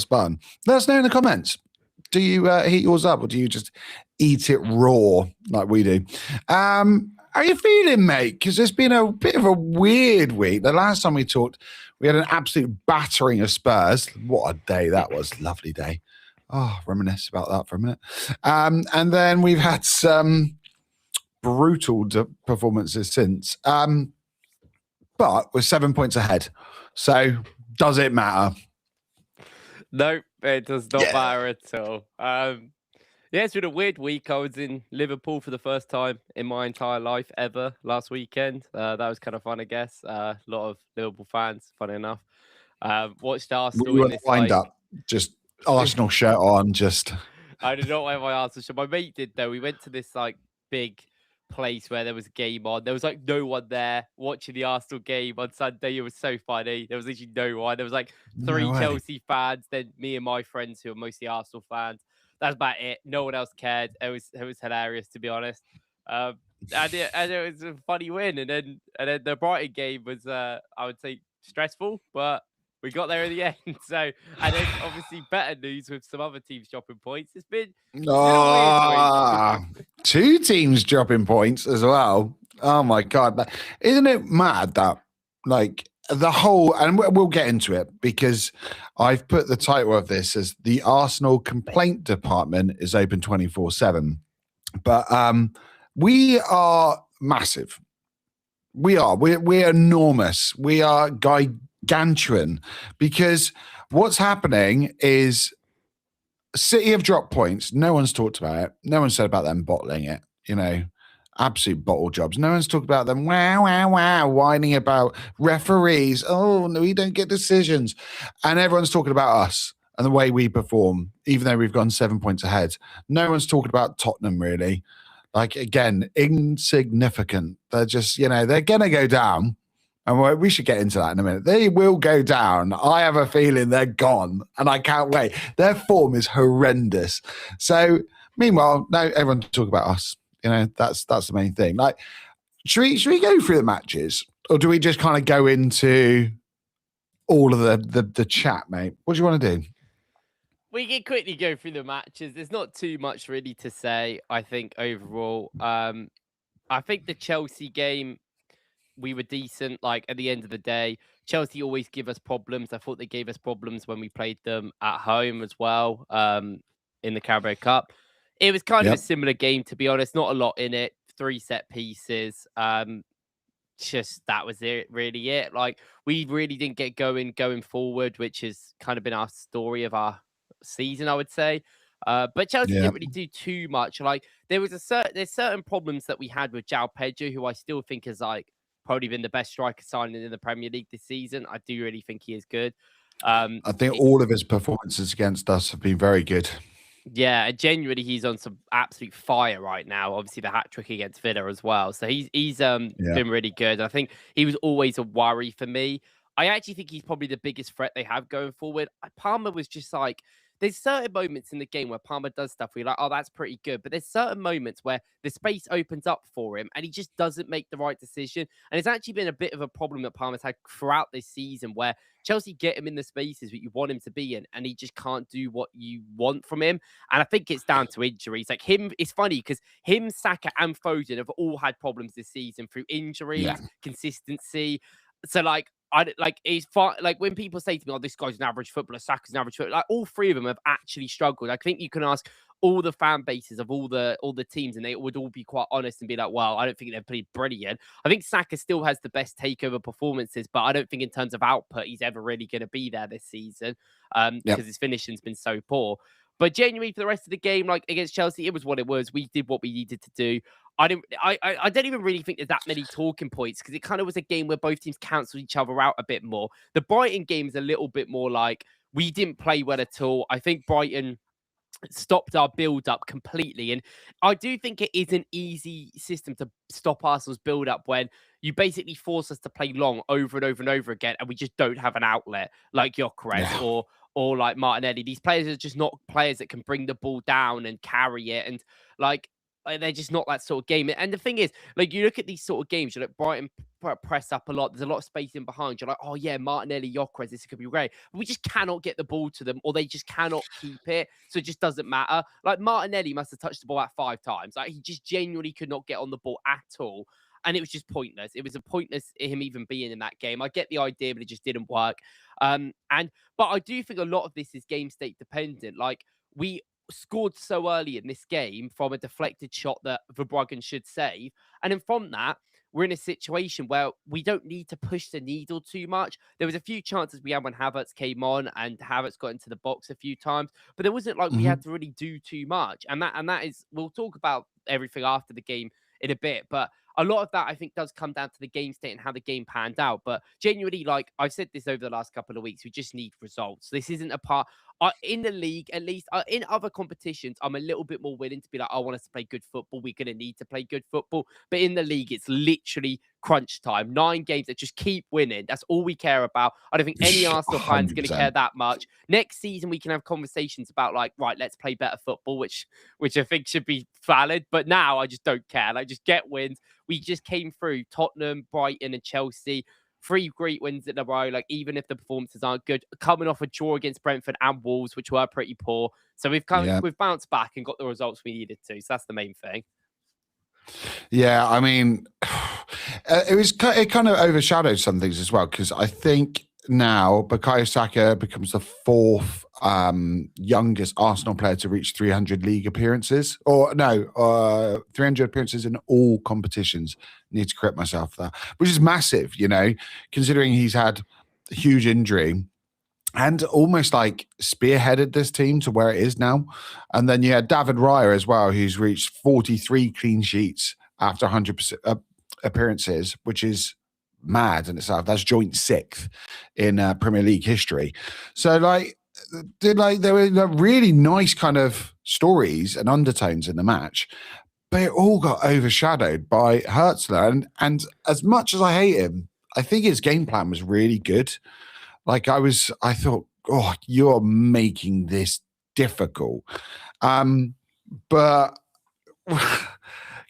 bun. Let us know in the comments. Do you heat yours up or do you just eat it raw like we do? How are you feeling, mate? Because it's been a bit of a weird week. The last time we talked, we had an absolute battering of Spurs. What a day that was. Lovely day. Oh, reminisce about that for a minute. And then we've had some brutal performances since. But we're 7 points ahead. So does it matter? No, it does not matter at all. Yeah, it's been a weird week. I was in Liverpool for the first time in my entire life ever last weekend. That was kind of fun, I guess. A lot of Liverpool fans, funny enough. Watched Arsenal We in were this lined up, just Arsenal shirt on, just. I did not wear my Arsenal shirt. My mate did though. We went to this like big place where there was a game on. There was like no one there watching the Arsenal game on Sunday. It was so funny. There was literally no one. There was like three Chelsea fans, then me and my friends who are mostly Arsenal fans. That's about it. No one else cared. It was hilarious, to be honest. And it was a funny win. And then the Brighton game was, I would say, stressful, but we got there in the end. So, and then obviously better news with some other teams dropping points. It's been a weird week. 2 teams dropping points as well. Oh my God. Isn't it mad that like the whole, and we'll get into it because I've put the title of this as the Arsenal complaint department is open 24/7. But we are massive. We're enormous. We are gargantuan because what's happening is City have dropped points. No one's talked about it. No one said about them bottling it, absolute bottle jobs. No one's talked about them, whining about referees. Oh, no, we don't get decisions. And everyone's talking about us and the way we perform, even though we've gone 7 points ahead. No one's talking about Tottenham, really. Like, again, insignificant. They're just, they're going to go down. And we should get into that in a minute. They will go down. I have a feeling they're gone, and I can't wait. Their form is horrendous. So, meanwhile, no, everyone talk about us. That's the main thing. Like, should we go through the matches, or do we just kind of go into all of the chat, mate? What do you want to do? We can quickly go through the matches. There's not too much really to say, I think, overall. I think the Chelsea game, we were decent. Like, at the end of the day, Chelsea always give us problems. I thought they gave us problems when we played them at home as well, in the Carabao Cup. It was kind of a similar game, to be honest. Not a lot in it. 3 set pieces. Just that was really it. Like, we really didn't get going forward, which has kind of been our story of our season, I would say. But Chelsea didn't really do too much. Like, there's certain problems that we had with João Pedro, who I still think is like probably been the best striker signing in the Premier League this season. I do really think he is good. I think all of his performances against us have been very good. Yeah, genuinely, he's on some absolute fire right now. Obviously, the hat-trick against Villa as well. So he's been really good. I think he was always a worry for me. I actually think he's probably the biggest threat they have going forward. Palmer was just like, there's certain moments in the game where Palmer does stuff where you're like, oh, that's pretty good. But there's certain moments where the space opens up for him and he just doesn't make the right decision. And it's actually been a bit of a problem that Palmer's had throughout this season where Chelsea get him in the spaces that you want him to be in and he just can't do what you want from him. And I think it's down to injuries. Like him, it's funny because him, Saka and Foden have all had problems this season through injuries, consistency. So it's fine. Like when people say to me, "Oh, this guy's an average footballer, Saka's an average footballer," like all 3 of them have actually struggled. I think you can ask all the fan bases of all the teams, and they would all be quite honest and be like, "Well, I don't think they've played brilliant." I think Saka still has the best takeover performances, but I don't think in terms of output, he's ever really going to be there this season because his finishing's been so poor. But genuinely, for the rest of the game, like against Chelsea, it was what it was. We did what we needed to do. I don't even really think there's that many talking points because it kind of was a game where both teams cancelled each other out a bit more. The Brighton game is a little bit more like we didn't play well at all. I think Brighton stopped our build-up completely. And I do think it is an easy system to stop Arsenal's build-up when you basically force us to play long over and over and over again and we just don't have an outlet like Gyökeres or like Martinelli. These players are just not players that can bring the ball down and carry it. And like they're just not that sort of game. And the thing is, like, you look at these sort of games, you're like, Brighton press up a lot. There's a lot of space in behind. You're like, oh yeah, Martinelli, Gyökeres, this could be great. But we just cannot get the ball to them, or they just cannot keep it. So it just doesn't matter. Like, Martinelli must have touched the ball out 5 times. Like, he just genuinely could not get on the ball at all. And it was just pointless. It was a pointless him even being in that game. I get the idea, but it just didn't work. But I do think a lot of this is game state dependent. Like, we scored so early in this game from a deflected shot that Verbruggen should save. And then from that, we're in a situation where we don't need to push the needle too much. There was a few chances we had when Havertz came on, and Havertz got into the box a few times, but it wasn't like we had to really do too much. And that is, we'll talk about everything after the game in a bit, but a lot of that, I think, does come down to the game state and how the game panned out. But genuinely, like I've said this over the last couple of weeks, we just need results. This isn't a part in the league, at least in other competitions. I'm a little bit more willing to be like, I want us to play good football. We're going to need to play good football. But in the league, it's literally crunch time. 9 games that just keep winning. That's all we care about. I don't think any Arsenal fans going to care that much. Next season, we can have conversations about like, right, let's play better football, which I think should be valid. But now I just don't care. Like, just get wins. We just came through Tottenham, Brighton, and Chelsea. 3 great wins in a row. Like, even if the performances aren't good, coming off a draw against Brentford and Wolves, which were pretty poor. So we've bounced back and got the results we needed to. So that's the main thing. Yeah, I mean, it kind of overshadowed some things as well, because I think now Bukayo Saka becomes the 4th youngest Arsenal player to reach 300 league appearances, 300 appearances in all competitions. Need to correct myself there, which is massive, considering he's had a huge injury and almost like spearheaded this team to where it is now. And then you had David Raya as well, who's reached 43 clean sheets after 100% appearances, which is mad in itself. That's joint 6th in Premier League history. So there were really nice kind of stories and undertones in the match, but it all got overshadowed by Hurzeler. And as much as I hate him, I think his game plan was really good. Like, I thought, oh, you're making this difficult. But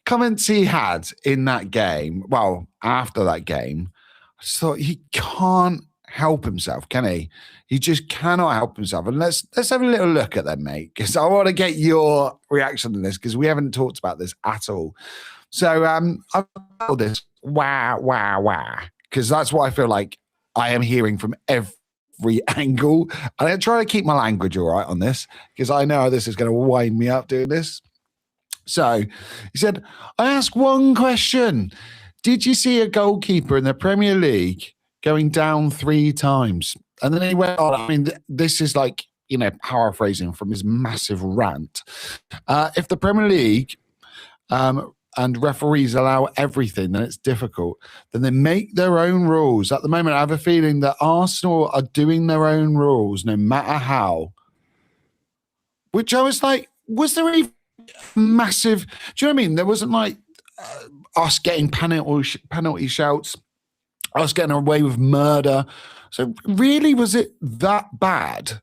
comments he had in that game, well, after that game, I just thought, he can't help himself, can he? He just cannot help himself. And let's have a little look at them, mate, because I want to get your reaction to this, because we haven't talked about this at all. So I've called this wow, because that's what I feel like I am hearing from every angle. And I try to keep my language all right on this, because I know this is going to wind me up doing this. So he said, I asked one question. Did you see a goalkeeper in the Premier League going down 3 times? And then he went on. I mean, this is like, paraphrasing from his massive rant. If the Premier League and referees allow everything, then it's difficult. Then they make their own rules. At the moment, I have a feeling that Arsenal are doing their own rules, no matter how. Which I was like, was there any massive... Do you know what I mean? There wasn't like us getting penalty shouts, us getting away with murder. So really, was it that bad?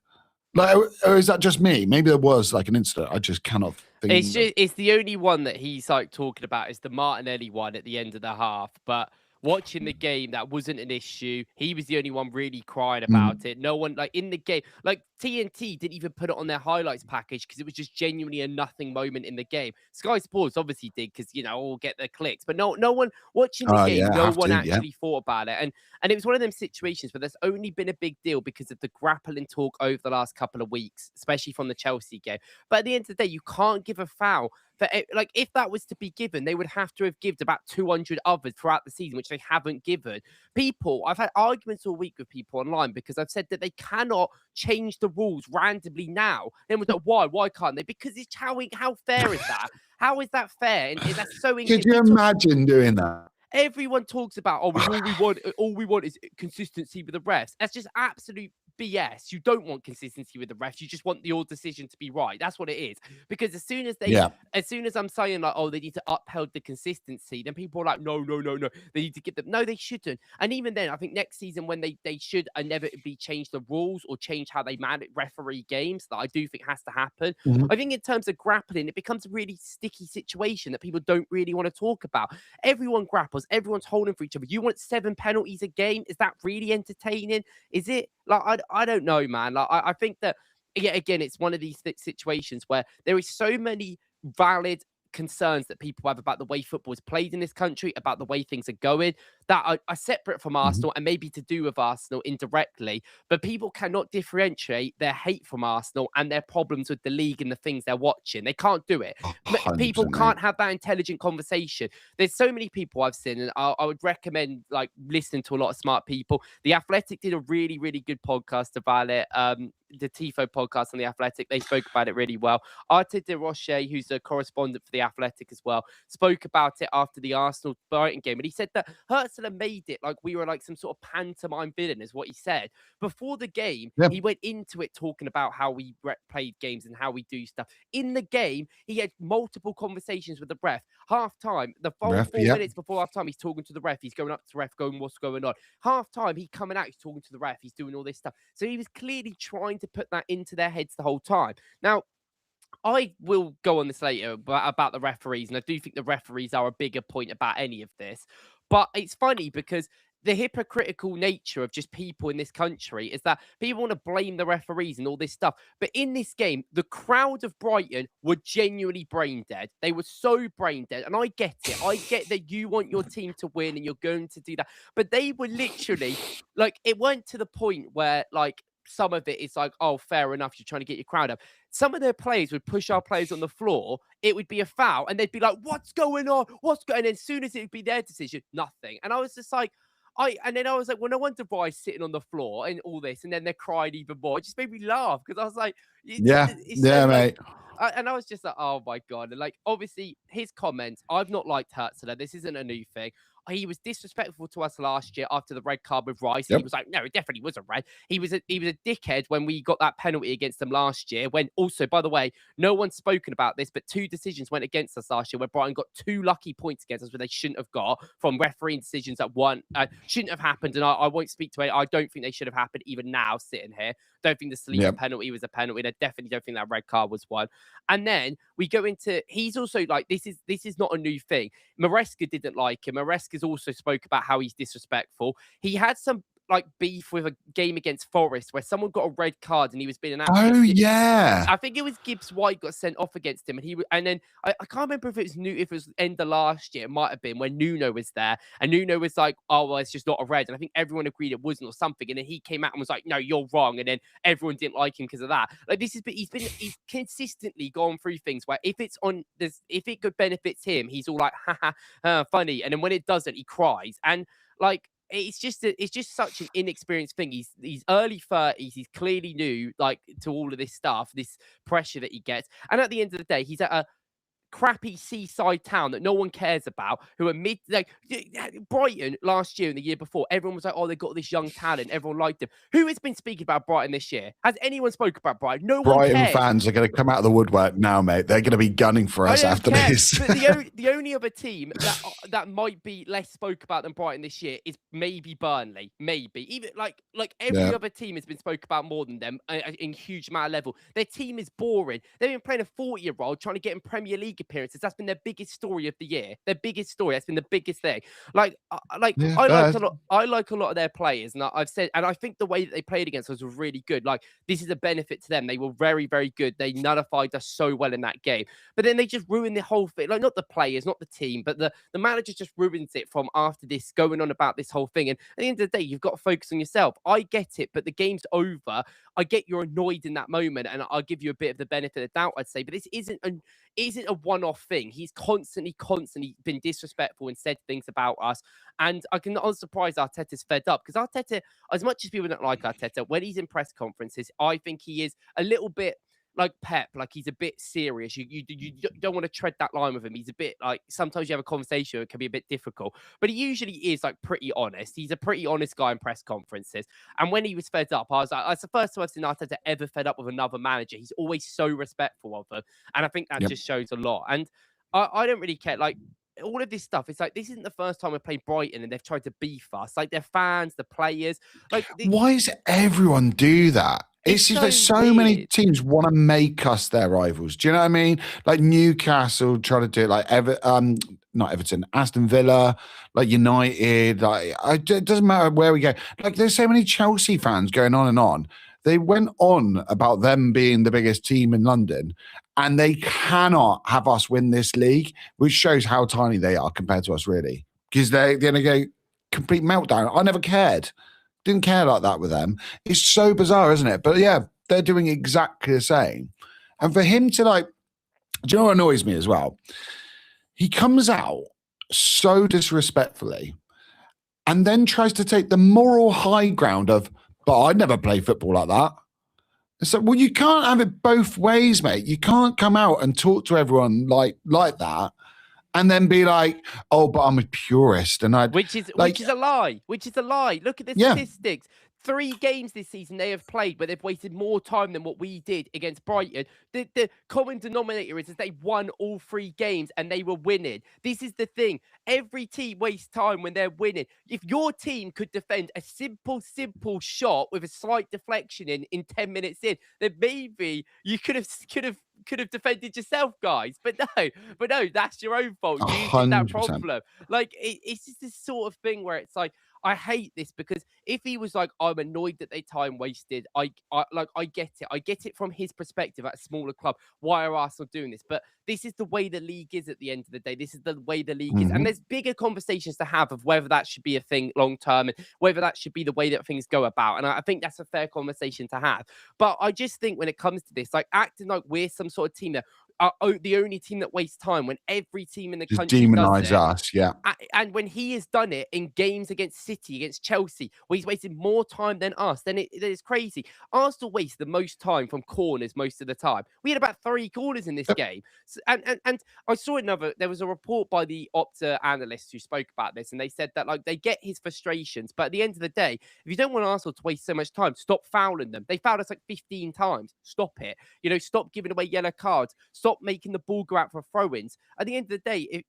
Like, or is that just me? Maybe there was like an incident. I just cannot think. It's the only one that he's like talking about is the Martinelli one at the end of the half. But watching the game, that wasn't an issue. He was the only one really crying about it. No one, like, in the game, like TNT didn't even put it on their highlights package because it was just genuinely a nothing moment in the game. Sky Sports obviously did because, all get their clicks, but no one watching the game, no one actually thought about it. And it was one of them situations where there's only been a big deal because of the grappling talk over the last couple of weeks, especially from the Chelsea game. But at the end of the day, you can't give a foul. Like, if that was to be given, they would have to have given about 200 others throughout the season, which they haven't given. I've had arguments all week with people online because I've said that they cannot change the rules randomly now. Then was like, why can't they? Because it's how fair is that? How is that fair? And that's so. Could you imagine doing that? Everyone talks about, all we want is consistency with the refs. That's just absolute BS. You don't want consistency with the refs. You just want your decision to be right. That's what it is. Because as soon as I'm saying like, oh, they need to uphold the consistency, then people are like, no. They need to give them. No, they shouldn't. And even then, I think next season when they should inevitably change the rules or change how they referee games, that I do think has to happen. Mm-hmm. I think in terms of grappling, it becomes a really sticky situation that people don't really want to talk about. Everyone grapples, everyone's holding for each other. You want 7 penalties a game? Is that really entertaining? Is it? Like, I don't know, man. Like, I think that, yeah, again, it's one of these situations where there is so many valid concerns that people have about the way football is played in this country, about the way things are going, that are separate from Arsenal and maybe to do with Arsenal indirectly. But people cannot differentiate their hate from Arsenal and their problems with the league and the things they're watching. They can't do it. People can't have that intelligent conversation. There's so many people I've seen, and I would recommend like listening to a lot of smart people. The Athletic did a really, really good podcast about it. The Tifo podcast on The Athletic, they spoke about it really well. Arte de Rocher, who's a correspondent for The Athletic as well, spoke about it after the Arsenal-Brighton game. And he said that Hurzeler made it like we were like some sort of pantomime villain, is what he said. Before the game, he went into it talking about how we played games and how we do stuff. In the game, he had multiple conversations with the ref. Half-time, the 4 minutes before half-time, he's talking to the ref. He's going up to the ref, going, what's going on? Half-time, he's coming out, he's talking to the ref. He's doing all this stuff. So he was clearly trying to put that into their heads the whole time. Now, I will go on this later about the referees, and I do think the referees are a bigger point about any of this. But it's funny because the hypocritical nature of just people in this country is that people want to blame the referees and all this stuff. But in this game, the crowd of Brighton were genuinely brain dead. They were so brain dead. And I get it. I get that you want your team to win and you're going to do that. But they were literally like, it went to the point where like, some of it is like, oh, fair enough, you're trying to get your crowd up. Some of their players would push our players on the floor. It would be a foul. And they'd be like, what's going on? And as soon as it would be their decision, nothing. And I was just like, and then I was like, well, no wonder Rice sitting on the floor and all this. And then they cried even more. It just made me laugh because I was like, mate. And I was just like, oh my God. And like, obviously, his comments, I've not liked Hurzeler. This isn't a new thing. He was disrespectful to us last year after the red card with Rice. He was like, no, it definitely was a red. He was a dickhead when we got that penalty against them last year. When also, by the way, no one's spoken about this, but 2 decisions went against us last year where Brighton got 2 lucky points against us where they shouldn't have got from refereeing decisions that shouldn't have happened. And I won't speak to it. I don't think they should have happened even now sitting here. Don't think the Saliba penalty was a penalty. I definitely don't think that red card was one. And then we go into, he's also like, this is not a new thing. Maresca didn't like him. Maresca's also spoke about how he's disrespectful. He had some like beef with a game against Forest where someone got a red card and he was being an absolute. Oh yeah, I think it was Gibbs White got sent off against him, and then I can't remember if it was end of last year. It might have been when Nuno was there, and Nuno was like, "Oh well, it's just not a red," and I think everyone agreed it wasn't or something, and then he came out and was like, "No, you're wrong," and then everyone didn't like him because of that. Like he's consistently gone through things where if it could benefits him, he's all like, "Ha funny," and then when it doesn't, he cries, and like. It's just such an inexperienced thing. He's early 30s. He's clearly new, like to all of this stuff, this pressure that he gets. And at the end of the day, he's at a crappy seaside town that no one cares about, who are Brighton last year and the year before, everyone was like, oh, they got this young talent, everyone liked him. Who has been speaking about Brighton this year? Has anyone spoke about Brighton? No one cares. Brighton fans are going to come out of the woodwork now, mate. They're going to be gunning for us after this. But the only other team that might be less spoke about than Brighton this year is maybe Burnley. Maybe even like every other team has been spoke about more than them in huge amount of level. Their team is boring. They've been playing a 40-year-old trying to get in Premier League appearances. That's been their biggest story of the year. Their biggest story. That's been the biggest thing. I like a lot of their players, and I've said, and I think the way that they played against us was really good. Like this is a benefit to them. They were very, very good. They nullified us so well in that game. But then they just ruined the whole thing. Like not the players, not the team, but the manager just ruins it from after this going on about this whole thing. And at the end of the day, you've got to focus on yourself. I get it, but the game's over. I get you're annoyed in that moment, and I'll give you a bit of the benefit of the doubt, I'd say. But this isn't a one-off thing. He's constantly been disrespectful and said things about us. And I'm surprised Arteta's fed up, because Arteta, as much as people don't like Arteta, when he's in press conferences, I think he is a little bit like Pep, like he's a bit serious. You don't want to tread that line with him. He's a bit like, sometimes you have a conversation, it can be a bit difficult, but he usually is like pretty honest. He's a pretty honest guy in press conferences. And when he was fed up, I was like, it's the first time I've seen Arteta ever fed up with another manager. He's always so respectful of them. And I think that just shows a lot. And I don't really care. Like, all of this stuff, it's like, this isn't the first time we played Brighton and they've tried to beef us. Like, their fans, the players. Like, why does everyone do that? It's just like so many teams want to make us their rivals. Do you know what I mean? Like Newcastle try to do it, like not Everton, Aston Villa, like United. Like, it doesn't matter where we go. Like, there's so many Chelsea fans going on and on. They went on about them being the biggest team in London, and they cannot have us win this league, which shows how tiny they are compared to us, really. Because they're going to go complete meltdown. I never cared. Didn't care like that with them. It's so bizarre, isn't it? But yeah, they're doing exactly the same. And for him to like, do you know what annoys me as well? He comes out so disrespectfully and then tries to take the moral high ground of, but I'd never play football like that. So, well, you can't have it both ways, mate. You can't come out and talk to everyone like that and then be like, oh, but I'm a purist. And which is a lie. Look at the statistics. 3 games this season they have played where they've wasted more time than what we did against Brighton. The common denominator is they won all 3 games and they were winning. This is the thing. Every team wastes time when they're winning. If your team could defend a simple shot with a slight deflection in 10 minutes in, then maybe you could have defended yourself, guys. But no, that's your own fault. You did that problem. Like, it's just this sort of thing where it's like, I hate this, because if he was like, I'm annoyed that they time wasted, I get it. I get it from his perspective at a smaller club. Why are Arsenal doing this? But this is the way the league is at the end of the day. This is the way the league is. And there's bigger conversations to have of whether that should be a thing long term and whether that should be the way that things go about. And I think that's a fair conversation to have. But I just think when it comes to this, like, acting like we're some sort of team that are the only team that wastes time, when every team in the country demonize us, and when he has done it in games against City, against Chelsea, where he's wasted more time than us, then it is crazy. Arsenal waste the most time from corners most of the time. We had about 3 corners in this game, and I saw there was a report by the Opta analysts who spoke about this, and they said that, like, they get his frustrations, but at the end of the day, if you don't want Arsenal to waste so much time, stop fouling them. They fouled us like 15 times. Stop it. Stop giving away yellow cards. Stop making the ball go out for throw-ins. At the end of the day,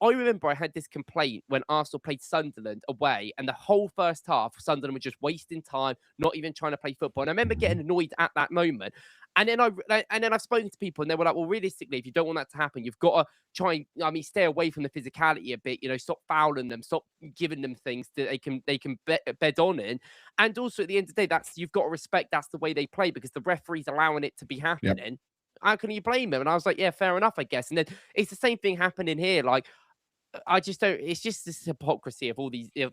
I remember I had this complaint when Arsenal played Sunderland away, and the whole first half, Sunderland were just wasting time, not even trying to play football. And I remember getting annoyed at that moment. And then I've spoken to people, and they were like, well, realistically, if you don't want that to happen, you've got to try and, stay away from the physicality a bit. Stop fouling them, stop giving them things that they can bed on in. And also, at the end of the day, you've got to respect that's the way they play, because the referee's allowing it to be happening. Yep. How can you blame him? And I was like, yeah, fair enough, I guess. And then it's the same thing happening here. Like, I just don't. It's just this hypocrisy of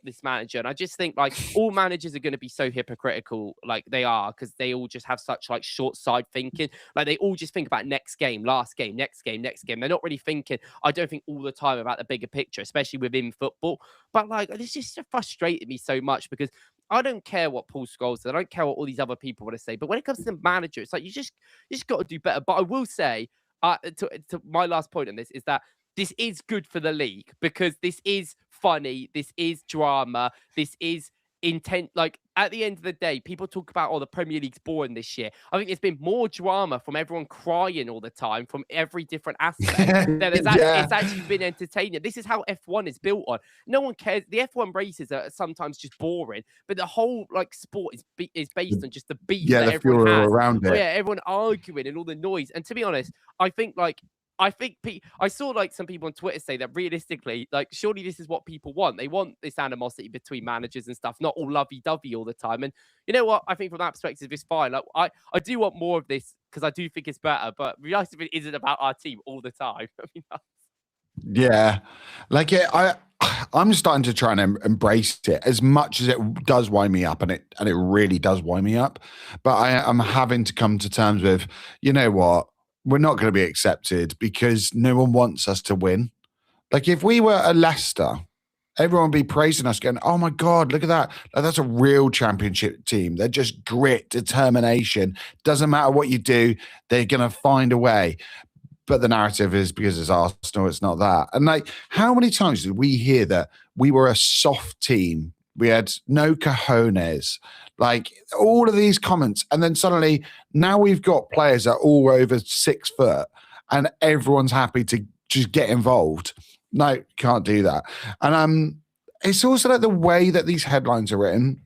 this manager, and I just think like all managers are going to be so hypocritical, like they are, because they all just have such like short side thinking. Like they all just think about next game, last game, next game, next game. They're not really thinking, I don't think, all the time about the bigger picture, especially within football. But like, this just frustrated me so much, because I don't care what Paul Scholes said. I don't care what all these other people want to say. But when it comes to the manager, it's like you just got to do better. But I will say, to my last point on this is that this is good for the league, because this is funny, this is drama, this is intent. Like, at the end of the day, people talk about, the Premier League's boring this year. I think there's been more drama from everyone crying all the time from every different aspect. It's actually been entertaining. This is how F1 is built on. No one cares. The F1 races are sometimes just boring, but the whole like sport is based on just the beat that everyone has around it. Everyone arguing and all the noise. And to be honest, I saw like some people on Twitter say that realistically, like, surely this is what people want. They want this animosity between managers and stuff, not all lovey-dovey all the time. And you know what? I think from that perspective, it's fine. Like, I do want more of this, because I do think it's better, but realistically, it isn't about our team all the time. I mean, yeah, like I'm starting to try and embrace it, as much as it does wind me up, and it really does wind me up. But I'm having to come to terms with, you know what? We're not going to be accepted, because no one wants us to win. Like, if we were a Leicester, everyone will be praising us, going, "Oh my God, look at that! Like, that's a real championship team. They're just grit, determination. Doesn't matter what you do, they're gonna find a way." But the narrative is because it's Arsenal, it's not that. And like, how many times did we hear that we were a soft team? We had no cojones, like all of these comments. And then suddenly now we've got players that are all over 6 foot and everyone's happy to just get involved. No, can't do that. And it's also like the way that these headlines are written.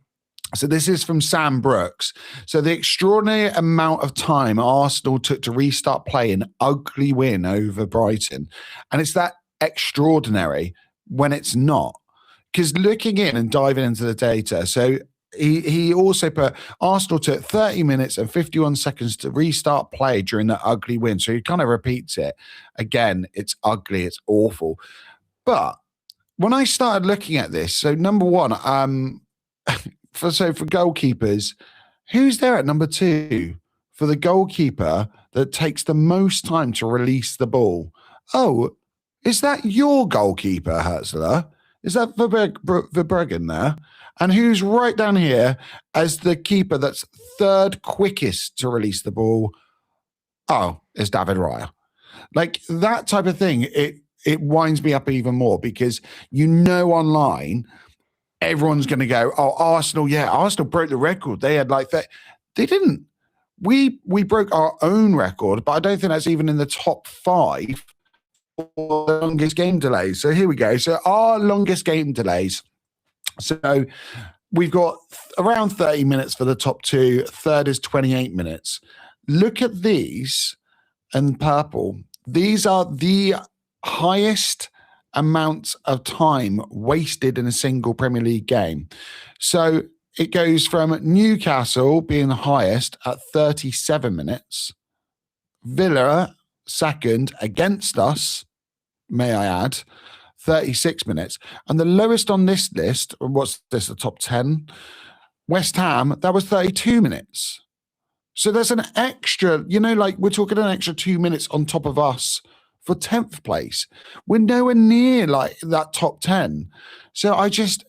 So this is from Sam Brooks. So the extraordinary amount of time Arsenal took to restart play an ugly win over Brighton. And it's that extraordinary when it's not. Because looking in and diving into the data, so he also put Arsenal took 30 minutes and 51 seconds to restart play during that ugly win. So he kind of repeats it. Again, it's ugly, it's awful. But when I started looking at this, so number one, for goalkeepers, who's there at number 2 for the goalkeeper that takes the most time to release the ball? Oh, is that your goalkeeper, Hurzeler? Is that Verbruggen there? And who's right down here as the keeper that's 3rd quickest to release the ball? Oh, it's David Raya. Like that type of thing, it winds me up even more because online everyone's going to go, oh, Arsenal, yeah, Arsenal broke the record. They had like that. They didn't. We broke our own record, but I don't think that's even in the top 5 for the longest game delays. So here we go. So our longest game delays. So we've got around 30 minutes for the top 2. 3rd is 28 minutes. Look at these in purple. These are the highest amount of time wasted in a single Premier League game. So it goes from Newcastle being the highest at 37 minutes, Villa second against us, may I add, 36 minutes. And the lowest on this list, what's this, the top 10? West Ham, that was 32 minutes. So there's an extra, like we're talking an extra 2 minutes on top of us for 10th place. We're nowhere near like that top 10. So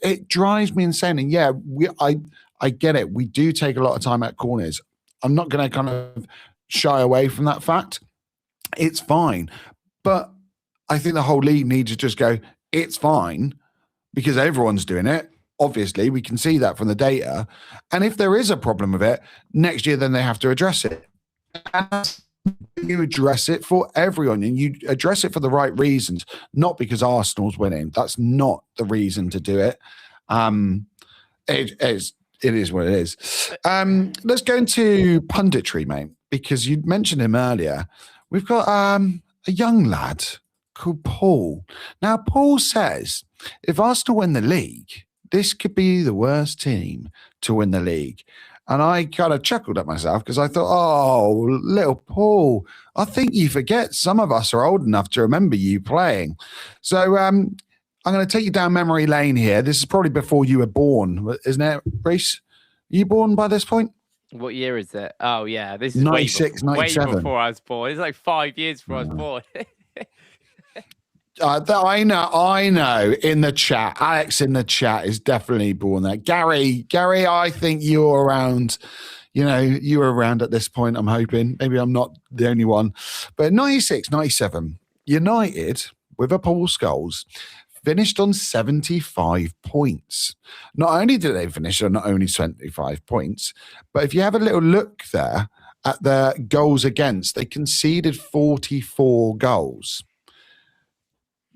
it drives me insane. And yeah, I get it. We do take a lot of time at corners. I'm not going to kind of shy away from that fact. It's fine. But I think the whole league needs to just go, it's fine because everyone's doing it. Obviously, we can see that from the data. And if there is a problem with it, next year, then they have to address it. And you address it for everyone and you address it for the right reasons, not because Arsenal's winning. That's not the reason to do it. It is what it is. Let's go into punditry, mate, because you mentioned him earlier. We've got a young lad called Paul. Now, Paul says, if Arsenal win the league, this could be the worst team to win the league. And I kind of chuckled at myself because I thought, oh, little Paul, I think you forget some of us are old enough to remember you playing. So I'm going to take you down memory lane here. This is probably before you were born, isn't it, Reece? Are you born by this point? What year is it? Oh, yeah. This is 96, 97. Way before I was born. It's like 5 years before I was born. I know. In the chat, Alex in the chat is definitely born there. Gary, I think you're around. You were around at this point. I'm hoping. Maybe I'm not the only one. But 96, 97, United with a Paul Scholes finished on 75 points. Not only did they finish on only 75 points, but if you have a little look there at their goals against, they conceded 44 goals.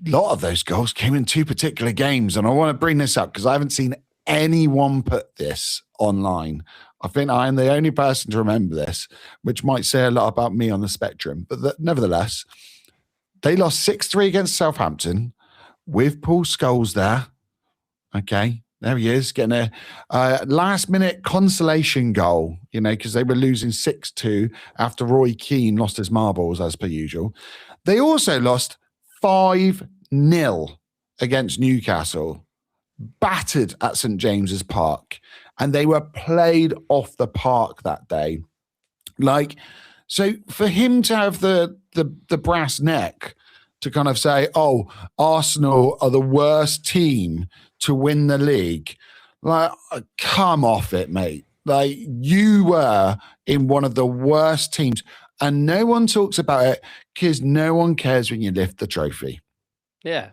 A lot of those goals came in 2 particular games. And I want to bring this up because I haven't seen anyone put this online. I think I am the only person to remember this, which might say a lot about me on the spectrum. But nevertheless, they lost 6-3 against Southampton with Paul Scholes there. Okay, there he is, getting a last-minute consolation goal, because they were losing 6-2 after Roy Keane lost his marbles, as per usual. They also lost 5-0 against Newcastle, battered at St. James's Park, and they were played off the park that day. So for him to have the brass neck to kind of say, oh, Arsenal are the worst team to win the league. Like, come off it, mate. Like, you were in one of the worst teams, and no one talks about it because no one cares when you lift the trophy. Yeah.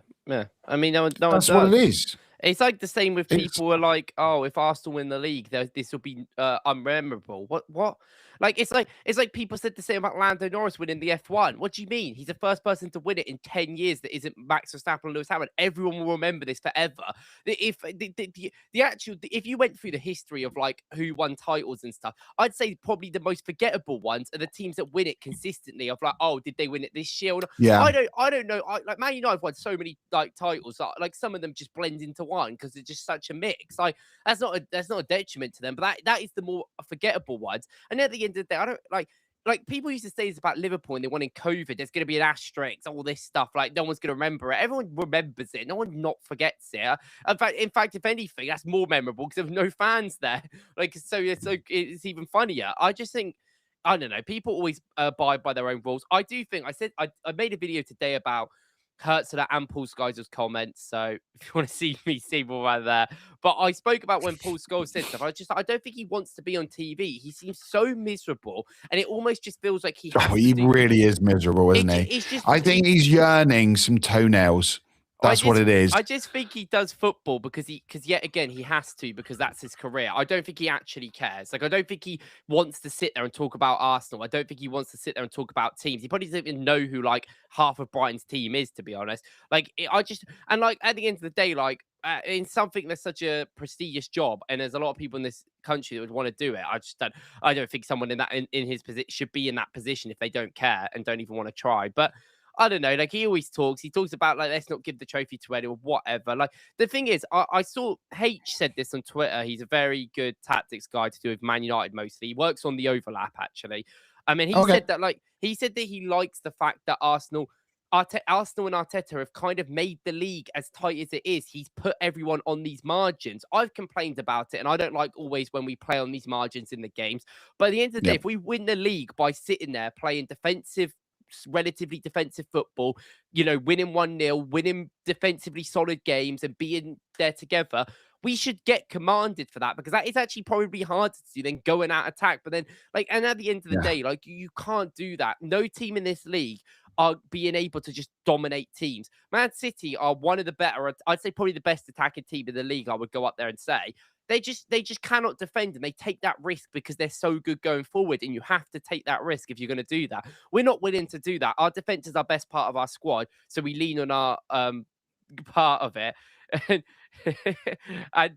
I mean, no one That's does. what it is. It's like the same with people who are like, oh, if Arsenal win the league, this will be unmemorable. What? Like it's like people said the same about Lando Norris winning the F1. What do you mean? He's the first person to win it in 10 years that isn't Max Verstappen and Lewis Hamilton. Everyone will remember this forever. If if you went through the history of like who won titles and stuff, I'd say probably the most forgettable ones are the teams that win it consistently. Of like, oh, did they win it this year? Or not? Yeah, I don't know. Like Man United have won so many like titles. Like some of them just blend into one because it's just such a mix. Like that's not a detriment to them, but that is the more forgettable ones. And at the end of the day, I don't like people used to say this about Liverpool and they won in COVID. There's going to be an asterisk, all this stuff. Like no one's going to remember it. Everyone remembers it. No one not forgets it. In fact, if anything, that's more memorable because there's no fans there. Like so it's even funnier. I just think. I don't know. People always abide by their own rules. I do think I made a video today about Hurzeler and Paul Scholes' comments. So if you want to see me, see more right there. But I spoke about when Paul Scholes said stuff. I don't think he wants to be on TV. He seems so miserable, and it almost just feels like he. He really is miserable, isn't he? I think he's yearning some toenails. That's what it is. I just think he does football because yet again he has to because that's his career. I don't think he actually cares. Like I don't think he wants to sit there and talk about Arsenal. I don't think he wants to sit there and talk about teams. He probably doesn't even know who like half of Brighton's team is, to be honest. Like at the end of the day, like in something that's such a prestigious job, and there's a lot of people in this country that would want to do it. I don't think someone in his position should be in that position if they don't care and don't even want to try. But I don't know. Like he always talks. He talks about like let's not give the trophy to anyone, whatever. Like the thing is, I saw H said this on Twitter. He's a very good tactics guy to do with Man United mostly. He works on the overlap actually. I mean, he said that he likes the fact that Arsenal and Arteta have kind of made the league as tight as it is. He's put everyone on these margins. I've complained about it, and I don't like always when we play on these margins in the games. But at the end of the day, if we win the league by sitting there playing relatively defensive football, winning 1-0, winning defensively solid games and being there together, we should get commanded for that because that is actually probably harder to do than going out attack. But then and at the end of the day, like you can't do that. No team in this league are being able to just dominate teams. Man City are one of the better, I'd say probably the best attacking team in the league, I would go up there and say. They just cannot defend, and they take that risk because they're so good going forward, and you have to take that risk if you're going to do that. We're not willing to do that. Our defense is our best part of our squad, so we lean on our part of it. I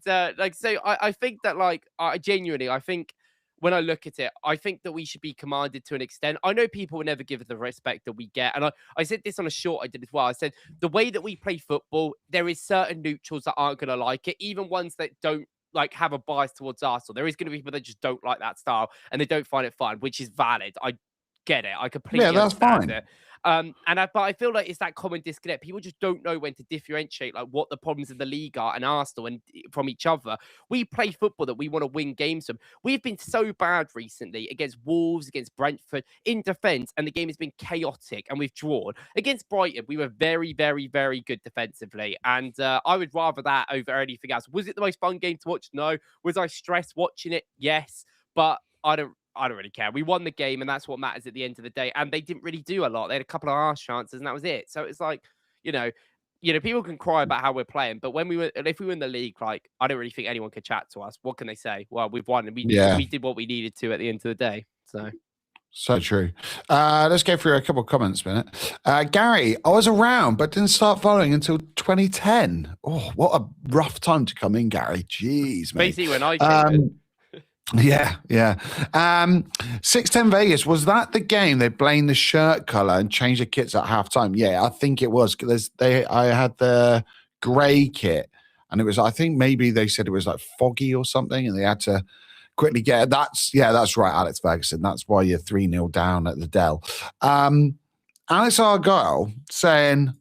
think that I genuinely, I think when I look at it, I think that we should be commanded to an extent. I know people will never give us the respect that we get. And I said this on a short I did as well. I said, the way that we play football, there is certain neutrals that aren't going to like it, even ones that don't have a bias towards Arsenal. There is going to be people that just don't like that style and they don't find it fun, which is valid. I get it. I completely understand it. But I feel like it's that common disconnect. People just don't know when to differentiate like what the problems in the league are and Arsenal and from each other. We play football that we want to win games from. We've been so bad recently against Wolves, against Brentford in defence, and the game has been chaotic and we've drawn. Against Brighton, we were very, very, very good defensively. And I would rather that over anything else. Was it the most fun game to watch? No. Was I stressed watching it? Yes. But I don't really care. We won the game, and that's what matters at the end of the day. And they didn't really do a lot. They had a couple of arse chances, and that was it. So it's like, people can cry about how we're playing, but if we win the league, like I don't really think anyone could chat to us. What can they say? Well, we've won, and we did what we needed to at the end of the day. So true. Let's go through a couple of comments a minute. Gary, I was around, but didn't start following until 2010. Oh, what a rough time to come in, Gary. Jeez, mate. Basically, when I came in. Yeah. 610 Vegas, was that the game they blamed the shirt color and changed the kits at halftime? Yeah, I think it was. I had the grey kit, and it was, I think maybe they said it was like foggy or something, and they had to quickly get it. That's right, Alex Ferguson. That's why you're 3-0 down at the Dell. Alex Argyle saying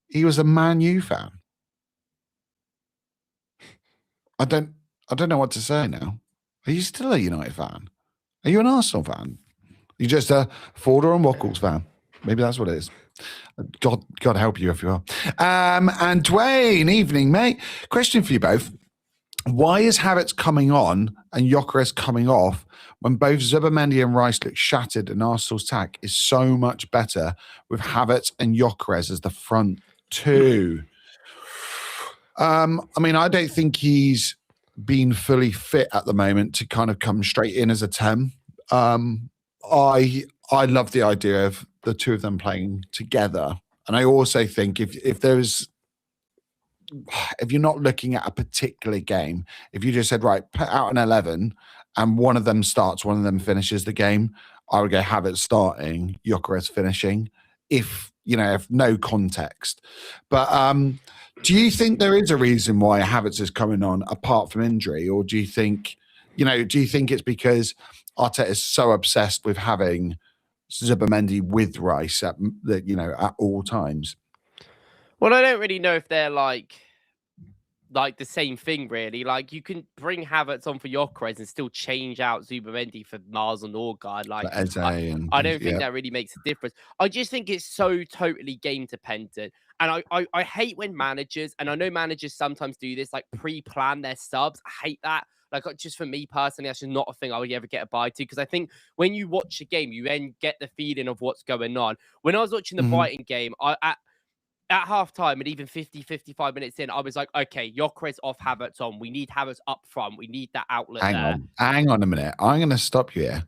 he was a Man U fan. I don't know what to say now. Are you still a United fan? Are you an Arsenal fan? You're just a Forder and Wackles fan. Maybe that's what it is. God help you if you are. And Dwayne, evening, mate. Question for you both. Why is Havertz coming on and Gyökeres coming off when both Zubimendi and Rice look shattered and Arsenal's attack is so much better with Havertz and Gyökeres as the front two? I mean, I don't think he's been fully fit at the moment to kind of come straight in as a 10. I love the idea of the two of them playing together. And I also think if you're not looking at a particular game, if you just said, right, put out an 11 and one of them starts, one of them finishes the game, I would go Havertz starting, Gyökeres finishing, if no context. But do you think there is a reason why Havertz is coming on apart from injury? Or do you think it's because Arteta is so obsessed with having Zubimendi with Rice at all times? Well, I don't really know if they're like the same thing, really. Like, you can bring Havertz on for Gyökeres and still change out Zubimendi for Mars or Norgard. Like, I don't think that really makes a difference. I just think it's so totally game dependent. And I hate when managers, and I know managers sometimes do this, like pre-plan their subs. I hate that. Like, just for me personally, that's just not a thing I would ever get a buy to, because I think when you watch a game, you then get the feeling of what's going on. When I was watching the Brighton game, at halftime and even 50, 55 minutes in, I was like, okay, Gyökeres off, Havertz on. We need Havertz up front. We need that outlet there. Hang on a minute. I'm going to stop you here.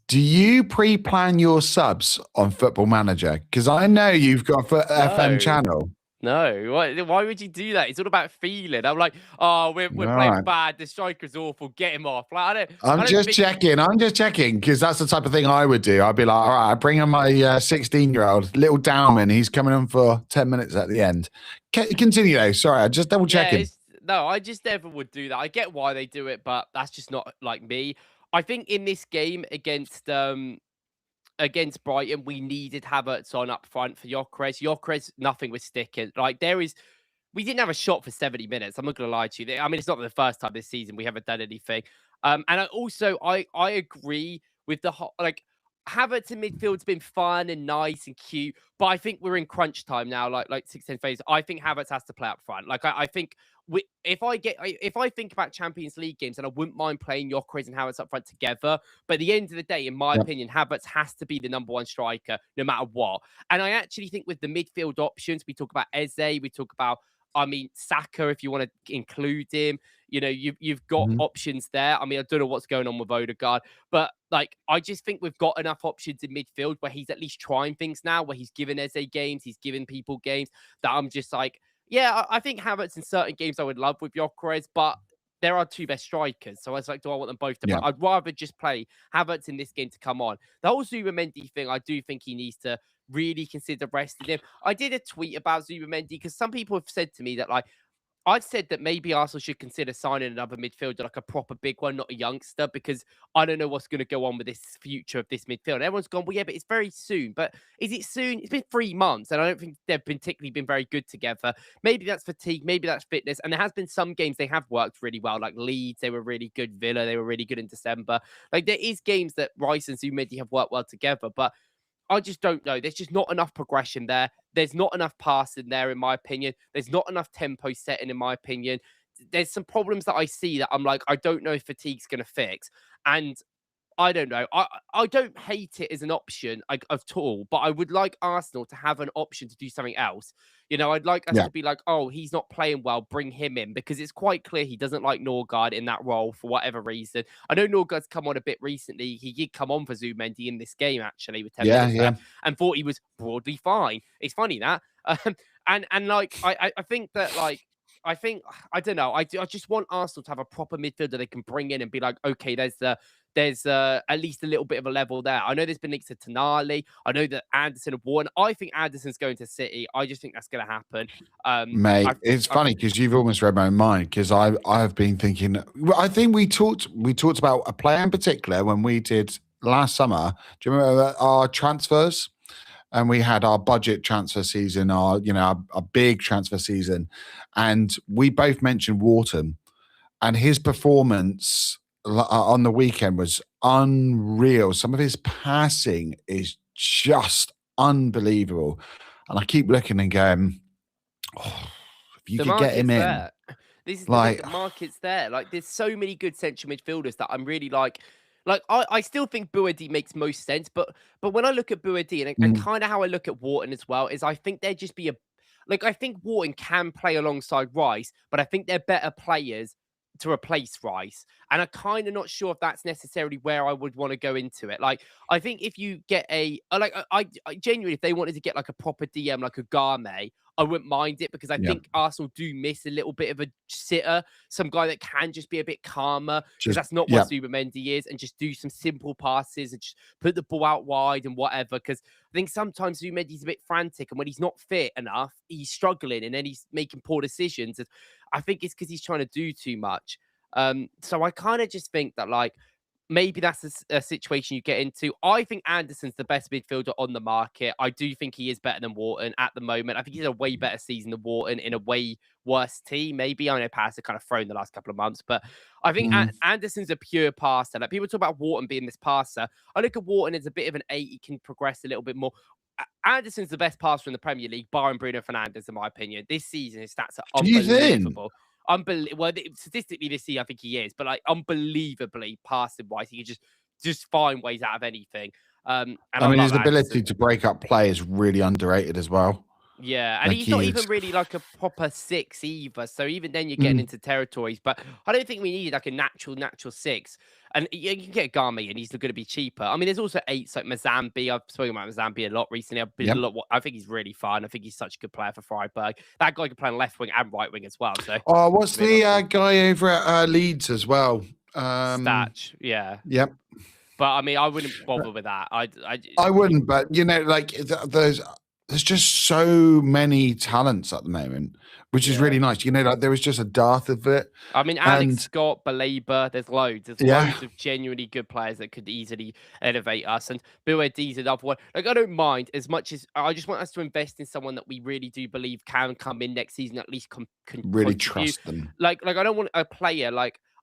Do you pre-plan your subs on Football Manager? Because I know you've got an FM channel. No, why would you do that? It's all about feeling. I'm like, oh, we're playing bad. The striker's awful. Get him off. Like, I'm just checking because that's the type of thing I would do. I'd be like, all right, I bring in my 16-year-old little Dowman. He's coming on for 10 minutes at the end. Continue though. Sorry, I just double checking. No, I just never would do that. I get why they do it, but that's just not like me. I think in this game against Brighton, we needed Havertz on up front for Gyökeres. Gyökeres, nothing was sticking. Like, we didn't have a shot for 70 minutes. I'm not going to lie to you. I mean, it's not the first time this season we haven't done anything. And I agree with the whole, like, Havertz in midfield's been fun and nice and cute, but I think we're in crunch time now, like 16 phase. I think Havertz has to play up front. Like, I think if I think about Champions League games, and I wouldn't mind playing Gyökeres and Havertz up front together, but at the end of the day, in my opinion, Havertz has to be the number one striker no matter what. And I actually think with the midfield options, we talk about Eze, we talk about, Saka, if you want to include him, you've got options there. I mean, I don't know what's going on with Odegaard, but like, I just think we've got enough options in midfield where he's at least trying things now, where he's given Eze games, he's given people games, that I'm just like, yeah, I think Havertz in certain games I would love with Gyökeres, but there are two best strikers. So I was like, do I want them both to play? I'd rather just play Havertz in this game to come on. The whole Zubimendi thing, I do think he needs to really consider resting him. I did a tweet about Zubimendi because some people have said to me that, like, I've said that maybe Arsenal should consider signing another midfielder, like a proper big one, not a youngster, because I don't know what's going to go on with this future of this midfield. Everyone's gone, well, yeah, but it's very soon. But is it soon? It's been 3 months, and I don't think they've particularly been very good together. Maybe that's fatigue, maybe that's fitness. And there has been some games they have worked really well, like Leeds, they were really good. Villa, they were really good in December. Like, there is games that Rice and Zubimendi have worked well together, but I just don't know. There's just not enough progression there. There's not enough passing there, in my opinion. There's not enough tempo setting, in my opinion. There's some problems that I see that I'm like, I don't know if fatigue's going to fix. And I don't know. I don't hate it as an option at all, but I would like Arsenal to have an option to do something else. I'd like us to be like, oh, he's not playing well, bring him in, because it's quite clear he doesn't like Norgard in that role for whatever reason. I know Norgard's come on a bit recently. He did come on for Zubimendi in this game, actually, with 10 minutes left, and thought he was broadly fine. It's funny that. And like, I think that, like, I don't know. I just want Arsenal to have a proper midfielder they can bring in and be like, okay, there's at least a little bit of a level there. I know there's been links to Tonali. I know that Anderson have won. I think Anderson's going to City. I just think that's going to happen. Mate, it's funny because you've almost read my mind, because I've been thinking. I think we talked about a player in particular when we did last summer. Do you remember our transfers? And we had our budget transfer season, our big transfer season, and we both mentioned Wharton, and his performance on the weekend was unreal. Some of his passing is just unbelievable. And I keep looking and going, oh, if you The could get him in. there. This is the market's there. Like, there's so many good central midfielders that I'm really like I still think Buadi makes most sense, but when I look at Buadi and kind of how I look at Wharton as well, is I think there'd just be I think Wharton can play alongside Rice, but I think they're better players to replace Rice. And I'm kind of not sure if that's necessarily where I would want to go into it. Like, I think if you get I genuinely, if they wanted to get like a proper DM, like a Game, I wouldn't mind it, because I think Arsenal do miss a little bit of a sitter, some guy that can just be a bit calmer, because that's not what Zubimendi is, and just do some simple passes and just put the ball out wide and whatever. Because I think sometimes Zubimendi's a bit frantic, and when he's not fit enough, he's struggling, and then he's making poor decisions. And I think it's because he's trying to do too much. So I kind of just think that, like, maybe that's a situation you get into. I think Anderson's the best midfielder on the market. I do think he is better than Wharton at the moment. I think he's a way better season than Wharton in a way worse team. Maybe I know Pass are kind of thrown the last couple of months, but I think Anderson's a pure passer. Like, people talk about Wharton being this passer. I look at Wharton as a bit of an 8. He can progress a little bit more. Anderson's the best passer in the Premier League, barring Bruno Fernandes, in my opinion. This season, his stats are unbelievable. Well, statistically this year, I think he is, but like unbelievably passing wise, he can just find ways out of anything. And I mean, his ability to break up play is really underrated as well. Yeah, and he's not even really like a proper 6 either. So even then, you're getting into territories. But I don't think we need like a natural 6. And you can get Gami, and he's going to be cheaper. I mean, there's also 8s like Mazambi. I've spoken about Mazambi a lot recently. I think he's really fun. I think he's such a good player for Freiburg. That guy can play on left wing and right wing as well. So, what's the guy over at Leeds as well? Statch, yeah. Yep. But I mean, I wouldn't bother with that. I wouldn't, but you know, like there's just so many talents at the moment, which is really nice. You know, like there was just a dearth of it. I mean, Alex Scott, Baleba, there's loads. There's loads of genuinely good players that could easily elevate us. And Buadi's another one. Like, I don't mind as much as I just want us to invest in someone that we really do believe can come in next season, at least can really contribute. Trust them. Like I don't want a player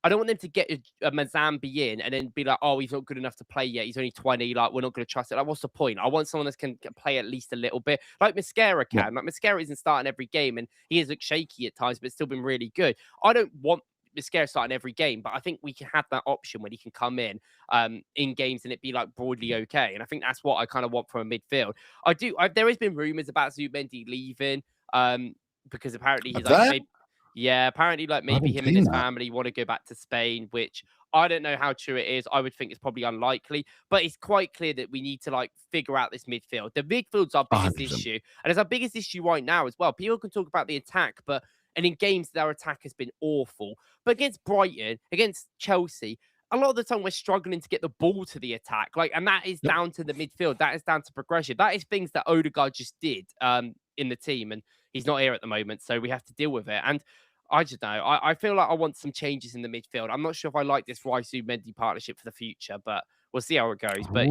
I don't want them to get a Mazambi in and then be like, oh, he's not good enough to play yet. He's only 20. Like, we're not going to trust it. Like, what's the point? I want someone that can play at least a little bit. Like Mascara can. Like, Mascara isn't starting every game, and he has looked shaky at times, but it's still been really good. I don't want Mascara starting every game, but I think we can have that option when he can come in games and it be like broadly okay. And I think that's what I kind of want from a midfield. There has been rumors about Zubimendi leaving because apparently he's apparently like maybe him and his family want to go back to Spain, which I don't know how true it is. I would think it's probably unlikely, but it's quite clear that we need to like figure out this midfield. The midfield's our biggest 100%. issue, and it's our biggest issue right now as well. People can talk about the attack, and in games their attack has been awful. But against Brighton, against Chelsea, a lot of the time we're struggling to get the ball to the attack. And that is down to the midfield. That is down to progression. That is things that Odegaard just did in the team, and he's not here at the moment, so we have to deal with it. And I don't know. I feel like I want some changes in the midfield. I'm not sure if I like this Rice-Mendy partnership for the future, but we'll see how it goes. But I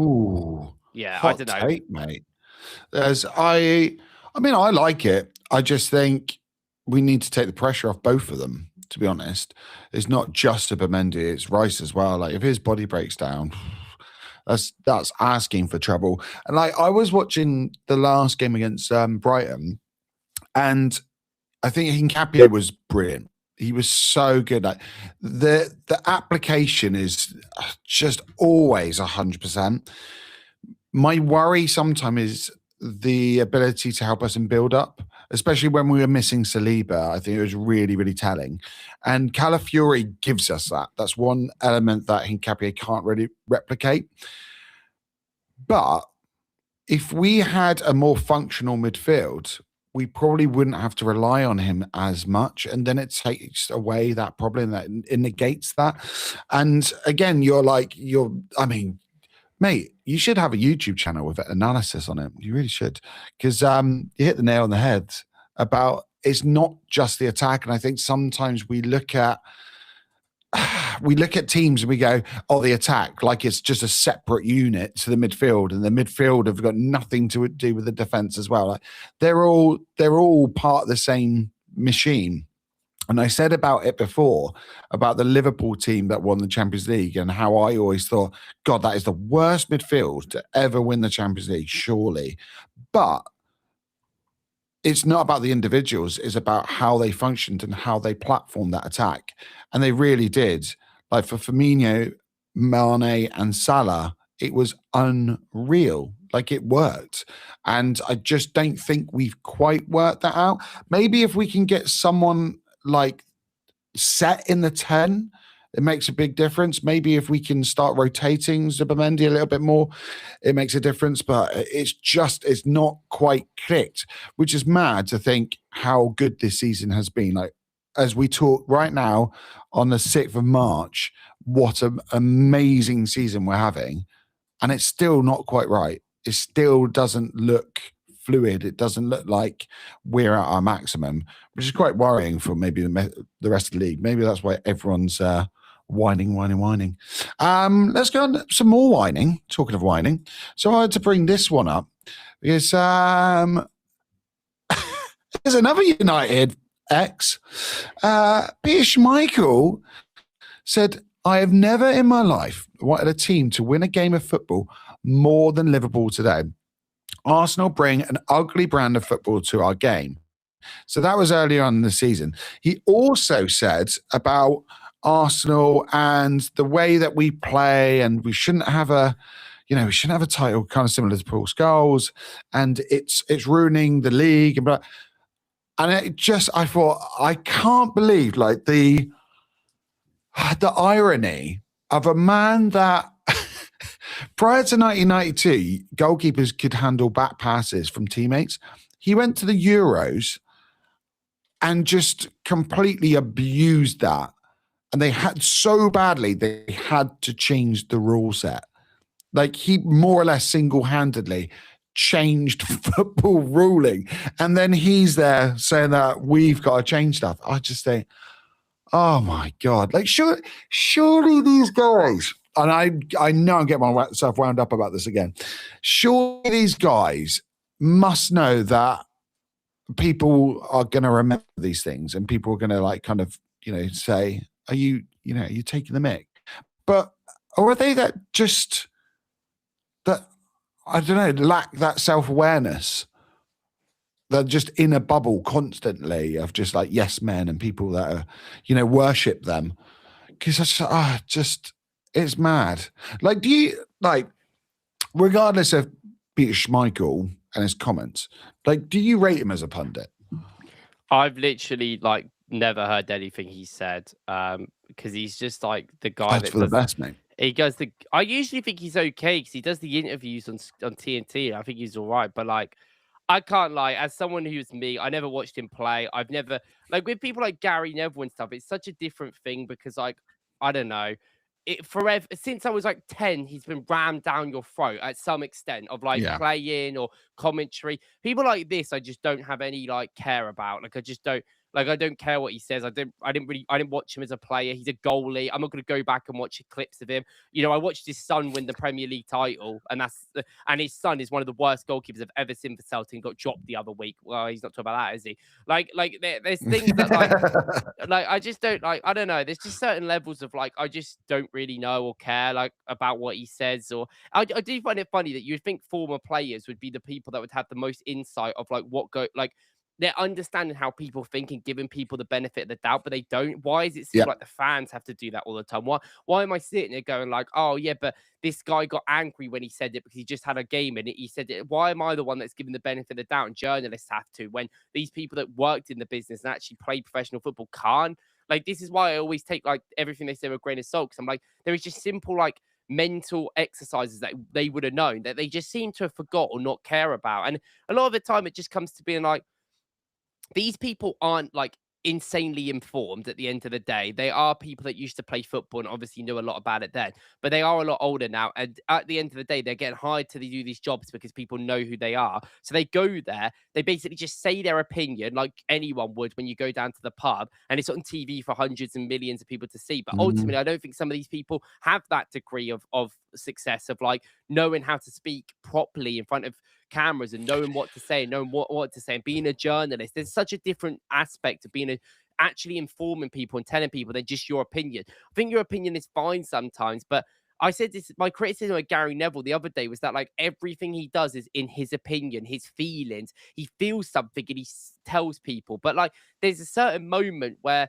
don't know, take, mate. I mean, I like it. I just think we need to take the pressure off both of them. To be honest, it's not just a Mendy; it's Rice as well. Like, if his body breaks down, that's asking for trouble. And like, I was watching the last game against Brighton, and I think Hincapié was brilliant. He was so good. Like, the application is just always 100%. My worry sometimes is the ability to help us in build up, especially when we were missing Saliba. I think it was really, really telling. And Calafiori gives us that. That's one element that Hincapié can't really replicate. But if we had a more functional midfield, we probably wouldn't have to rely on him as much. And then it takes away that problem, that it negates that. And again, I mean, mate, you should have a YouTube channel with analysis on it. You really should. Because you hit the nail on the head about it's not just the attack. And I think sometimes we look at teams and we go, oh, the attack, like it's just a separate unit to the midfield, and the midfield have got nothing to do with the defense as well. Like, they're all part of the same machine. And I said about it before, about the Liverpool team that won the Champions League, and how I always thought, God, that is the worst midfield to ever win the Champions League, surely. But it's not about the individuals, it's about how they functioned and how they platformed that attack. And they really did. Like for Firmino, Mane, and Salah, it was unreal. Like it worked. And I just don't think we've quite worked that out. Maybe if we can get someone like set in the 10, it makes a big difference. Maybe if we can start rotating Zubimendi a little bit more, it makes a difference. But it's not quite clicked, which is mad to think how good this season has been. Like as we talk right now on the 6th of March, what an amazing season we're having. And it's still not quite right. It still doesn't look fluid. It doesn't look like we're at our maximum, which is quite worrying for maybe the rest of the league. Maybe that's why everyone's whining. Let's go on some more whining. Talking of whining, so I had to bring this one up because there's another United ex. Peter Schmeichel said, "I have never in my life wanted a team to win a game of football more than Liverpool today. Arsenal bring an ugly brand of football to our game." So that was earlier on in the season. He also said about Arsenal and the way that we play, and we shouldn't have a title kind of similar to Paul Scholes, and it's ruining the league. And I thought, I can't believe like the irony of a man that prior to 1992, goalkeepers could handle back passes from teammates. He went to the Euros and just completely abused that. And they had so badly, they had to change the rule set. Like he more or less single-handedly changed football ruling. And then he's there saying that we've got to change stuff. I just think, oh my God, like surely these guys, and I know I'm getting myself wound up about this again. Surely these guys must know that people are going to remember these things, and people are going to like kind of, say, are you taking the mick? But, or are they that I don't know, lack that self-awareness? They're just in a bubble constantly of just like yes men and people that are, worship them. Because it's mad. Like, do you, like, regardless of Peter Schmeichel and his comments, like, do you rate him as a pundit? I've literally like never heard anything he said because he's just like the guy that's for the best, mate. He goes I usually think he's okay because he does the interviews on TNT. And I think he's all right, but like I can't lie. As someone who's me, I never watched him play. I've never like with people like Gary Neville and stuff. It's such a different thing because like I don't know. It forever since I was like 10, he's been rammed down your throat at some extent of like playing or commentary. People like this, I just don't have any like care about. Like I just don't. Like, I don't care what he says. I didn't watch him as a player. He's a goalie. I'm not going to go back and watch clips of him. I watched his son win the Premier League title, and his son is one of the worst goalkeepers I've ever seen for Celtic and got dropped the other week. Well, he's not talking about that, is he? Like there's things that like I just don't like. I don't know. There's just certain levels of like I just don't really know or care like about what he says. Or I do find it funny that you'd think former players would be the people that would have the most insight of like what they're understanding how people think and giving people the benefit of the doubt, but they don't. Why is it seem like the fans have to do that all the time? Why am I sitting there going like, oh yeah, but this guy got angry when he said it because he just had a game and he said it. Why am I the one that's giving the benefit of the doubt? And journalists have to, when these people that worked in the business and actually played professional football can't. Like, this is why I always take like everything they say with a grain of salt. Because I'm like, there is just simple like mental exercises that they would have known that they just seem to have forgot or not care about. And a lot of the time it just comes to being like, these people aren't like insanely informed at the end of the day. They are people that used to play football and obviously knew a lot about it then, but they are a lot older now. And at the end of the day, they're getting hired to do these jobs because people know who they are. So they go there, they basically just say their opinion like anyone would when you go down to the pub, and it's on TV for hundreds and millions of people to see. But ultimately, I don't think some of these people have that degree of success of like knowing how to speak properly in front of cameras and knowing what to say, knowing what to say, and being a journalist. There's such a different aspect of being actually informing people and telling people than just your opinion. I think your opinion is fine sometimes, but I said this, my criticism of Gary Neville the other day was that like everything he does is in his opinion, his feelings. He feels something and he tells people. But like there's a certain moment where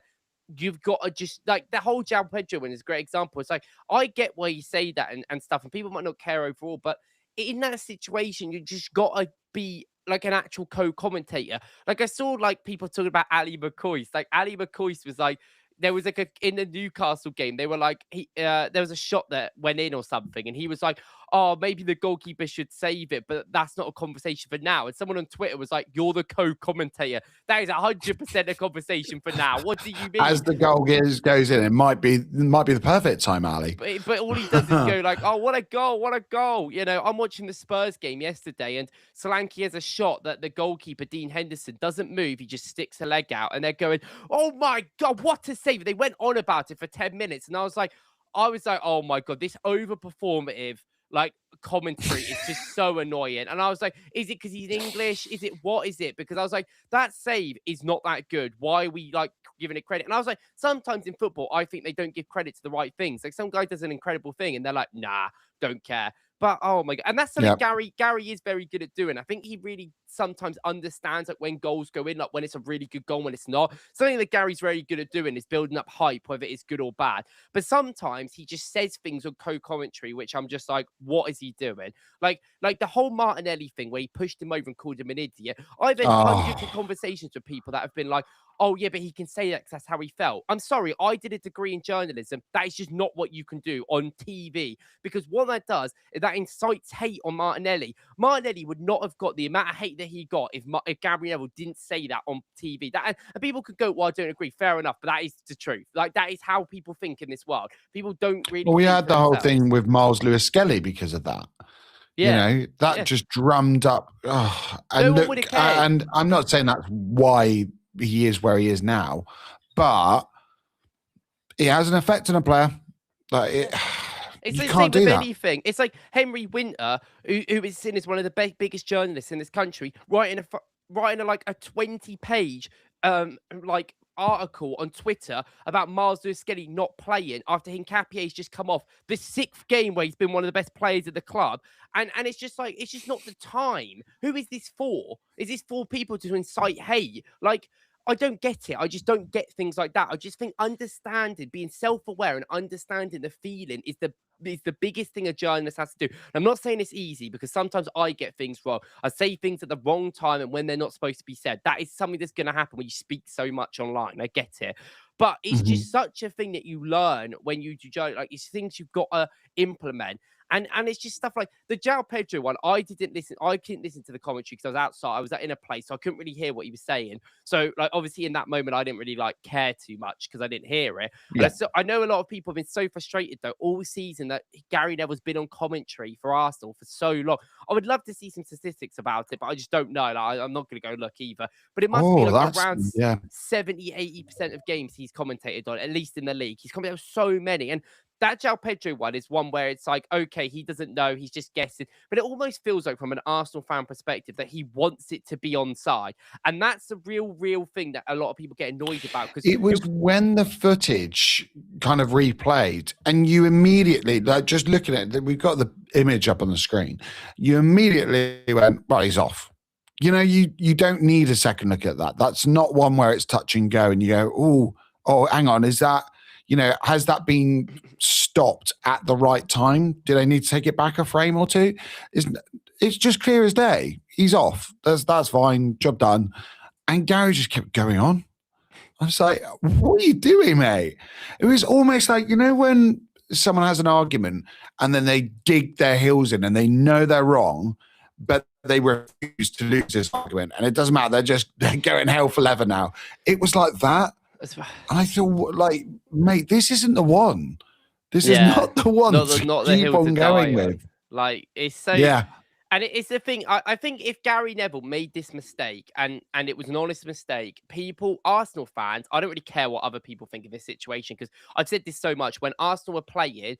you've got to just like the whole João Pedro one is a great example. It's like I get why you say that and stuff, and people might not care overall, but in that situation, you just got to be like an actual co-commentator. Like I saw like people talking about Ali McCoist. Like Ali McCoist was like, there was like in the Newcastle game, they were like, there was a shot that went in or something, and he was like, oh, maybe the goalkeeper should save it, but that's not a conversation for now. And someone on Twitter was like, you're the co-commentator. That is 100% a conversation for now. What do you mean? As the goal goes in, it might be the perfect time, Ali. But all he does is go like, oh, what a goal, what a goal. You know, I'm watching the Spurs game yesterday, and Solanke has a shot that the goalkeeper, Dean Henderson, doesn't move. He just sticks a leg out, and they're going, oh my God, what a save. They went on about it for 10 minutes, and I was like, oh my God, this over-performative like commentary is just so annoying. And I was like, is it because he's English? Is it what is it? Because I was like, that save is not that good. Why are we like giving it credit? And I was like, sometimes in football, I think they don't give credit to the right things. Like some guy does an incredible thing and they're like, nah, don't care. But oh my God. And that's something Gary is very good at doing. I think he really sometimes understands like when goals go in, like when it's a really good goal, when it's not. Something that Gary's very good at doing is building up hype, whether it's good or bad. But sometimes he just says things on co-commentary, which I'm just like, what is he doing? Like the whole Martinelli thing where he pushed him over and called him an idiot. I've had hundreds of conversations with people that have been like, oh, yeah, but he can say that because that's how he felt. I'm sorry, I did a degree in journalism. That is just not what you can do on TV. Because what that does is that incites hate on Martinelli. Martinelli would not have got the amount of hate that he got if Gary Neville didn't say that on TV. And people could go, well, I don't agree. Fair enough, but that is the truth. Like, that is how people think in this world. People don't really... Well, we had the whole thing with Miles Lewis-Skelly because of that. Yeah. You know, that just drummed up. And no one would have cared. And I'm not saying that's why he is where he is now, but it has an effect on a player. Like it's the same with anything. It's like Henry Winter, who is seen as one of the biggest journalists in this country, writing like a 20-page like article on Twitter about Miles Lewis-Skelly not playing after Hincapie's just come off the 6th game where he's been one of the best players at the club. And it's just like, it's just not the time. Who is this for? Is this for people to incite hate? Like, I don't get it. I just don't get things like that. I just think understanding, being self-aware and understanding the feeling is the biggest thing a journalist has to do. And I'm not saying it's easy because sometimes I get things wrong. I say things at the wrong time and when they're not supposed to be said. That is something that's going to happen when you speak so much online. I get it. But it's just such a thing that you learn when you do journalism. Like, it's things you've got to implement. And it's just stuff like the João Pedro one. I couldn't listen to the commentary because I was outside. I was in a place, so I couldn't really hear what he was saying. So, like, obviously in that moment, I didn't really like care too much because I didn't hear it. Yeah. I know a lot of people have been so frustrated though all season that Gary Neville's been on commentary for Arsenal for so long. I would love to see some statistics about it, but I just don't know. Like, I'm not going to go look either. But it must be like around 70-80% of games he's commentated on, at least in the league. He's commentated on so many. And that João Pedro one is one where it's like, okay, he doesn't know, he's just guessing. But it almost feels like from an Arsenal fan perspective that he wants it to be onside. And that's the real thing that a lot of people get annoyed about. Because it was when the footage kind of replayed and you immediately, like just looking at it, we've got the image up on the screen. You immediately went, well, he's off. You know, you don't need a second look at that. That's not one where it's touch and go and you go, oh, hang on, is that... You know, has that been stopped at the right time? Did they need to take it back a frame or two? It's just clear as day. He's off. That's fine. Job done. And Gary just kept going on. I was like, what are you doing, mate? It was almost like, you know, when someone has an argument and then they dig their heels in and they know they're wrong, but they refuse to lose this argument. And it doesn't matter. They're going hell for leather now. It was like that. And I feel like, mate, this isn't the one. This is not the one not to keep on going with. Like, it's so... Yeah. And it's the thing, I think if Gary Neville made this mistake and it was an honest mistake, Arsenal fans, I don't really care what other people think of this situation because I've said this so much. When Arsenal were playing,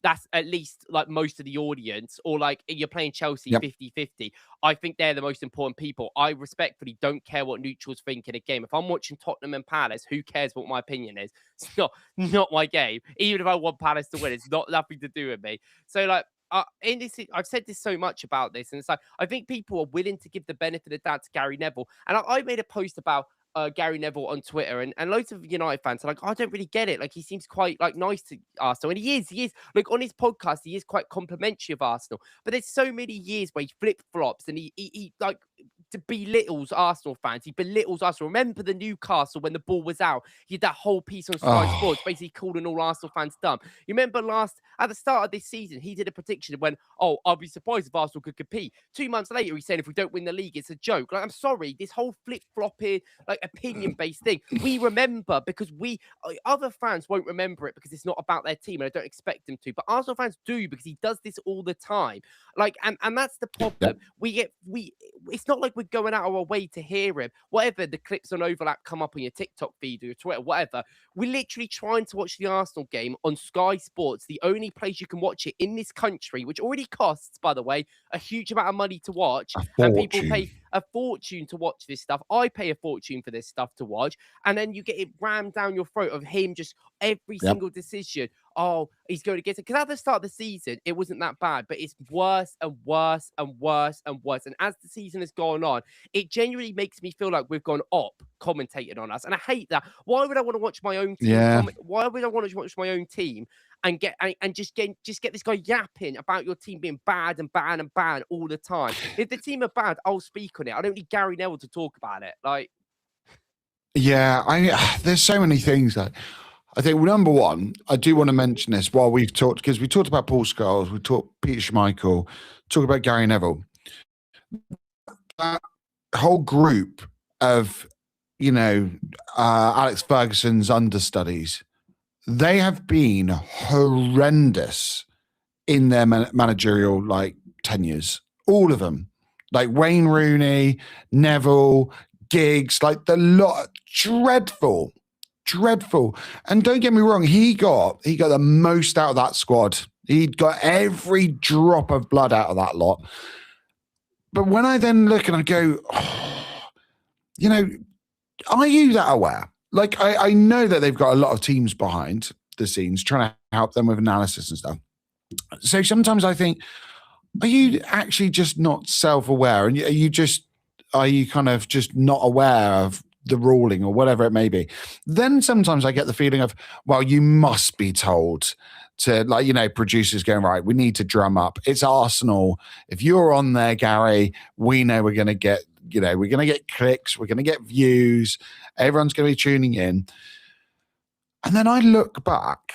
that's at least like most of the audience, or like you're playing Chelsea 50-50. I think they're the most important people. I respectfully don't care what neutrals think in a game. If I'm watching Tottenham and Palace, who cares what my opinion is? It's not my game. Even if I want Palace to win, it's nothing to do with me. So like, in this, I've said this so much about this, and it's like I think people are willing to give the benefit of the doubt to Gary Neville. And I made a post about Gary Neville on Twitter, and loads of United fans are like, I don't really get it. Like, he seems quite like nice to Arsenal, and he is like on his podcast, he is quite complimentary of Arsenal. But there's so many years where he flip flops and he like belittles Arsenal fans. He belittles Arsenal. Remember the Newcastle when the ball was out? He had that whole piece on Sky Sports, basically calling all Arsenal fans dumb. You remember at the start of this season, he did a prediction when, I'll be surprised if Arsenal could compete. 2 months later, he said if we don't win the league, it's a joke. Like, I'm sorry, this whole flip flopping, like opinion-based thing, we remember because other fans won't remember it because it's not about their team, and I don't expect them to. But Arsenal fans do, because he does this all the time. Like, and that's the problem. It's not like we're going out of our way to hear him. Whatever the clips on overlap come up on your TikTok feed or your Twitter, whatever. We're literally trying to watch the Arsenal game on Sky Sports, the only place you can watch it in this country, which already costs, by the way, a huge amount of money to watch. And people pay a fortune to watch this stuff. I pay a fortune for this stuff to watch. And then you get it rammed down your throat of him just every single decision. He's going against it. Because at the start of the season, it wasn't that bad, but it's worse and worse and worse and worse. And as the season has gone on, it genuinely makes me feel like we've gone commentating on us. And I hate that. Why would I want to watch my own team? Why would I want to watch my own team and just get this guy yapping about your team being bad and bad and bad all the time? If the team are bad, I'll speak on it. I don't need Gary Neville to talk about it. Like, there's so many things that I think. Number one, I do want to mention this while we've talked, because we talked about Paul Scholes, we talked Peter Schmeichel, talked about Gary Neville. That whole group of, Alex Ferguson's understudies, they have been horrendous in their managerial tenures. All of them, like Wayne Rooney, Neville, Giggs, like the lot, dreadful. And don't get me wrong, he got the most out of that squad. He'd got every drop of blood out of that lot. But when I then look and I go, are you that aware? Like, I know that they've got a lot of teams behind the scenes trying to help them with analysis and stuff. So sometimes I think, are you actually just not self-aware? And are you kind of just not aware of the ruling or whatever it may be? Then sometimes I get the feeling of, well, you must be told to, producers going, right, we need to drum up. It's Arsenal. If you're on there, Gary, we know we're going to get, we're going to get clicks, we're going to get views, everyone's going to be tuning in. And then I look back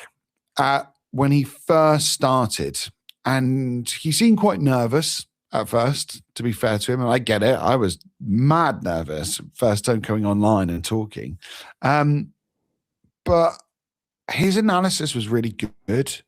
at when he first started, and he seemed quite nervous at first, to be fair to him. And I get it. I was mad nervous first time coming online and talking. But his analysis was really good.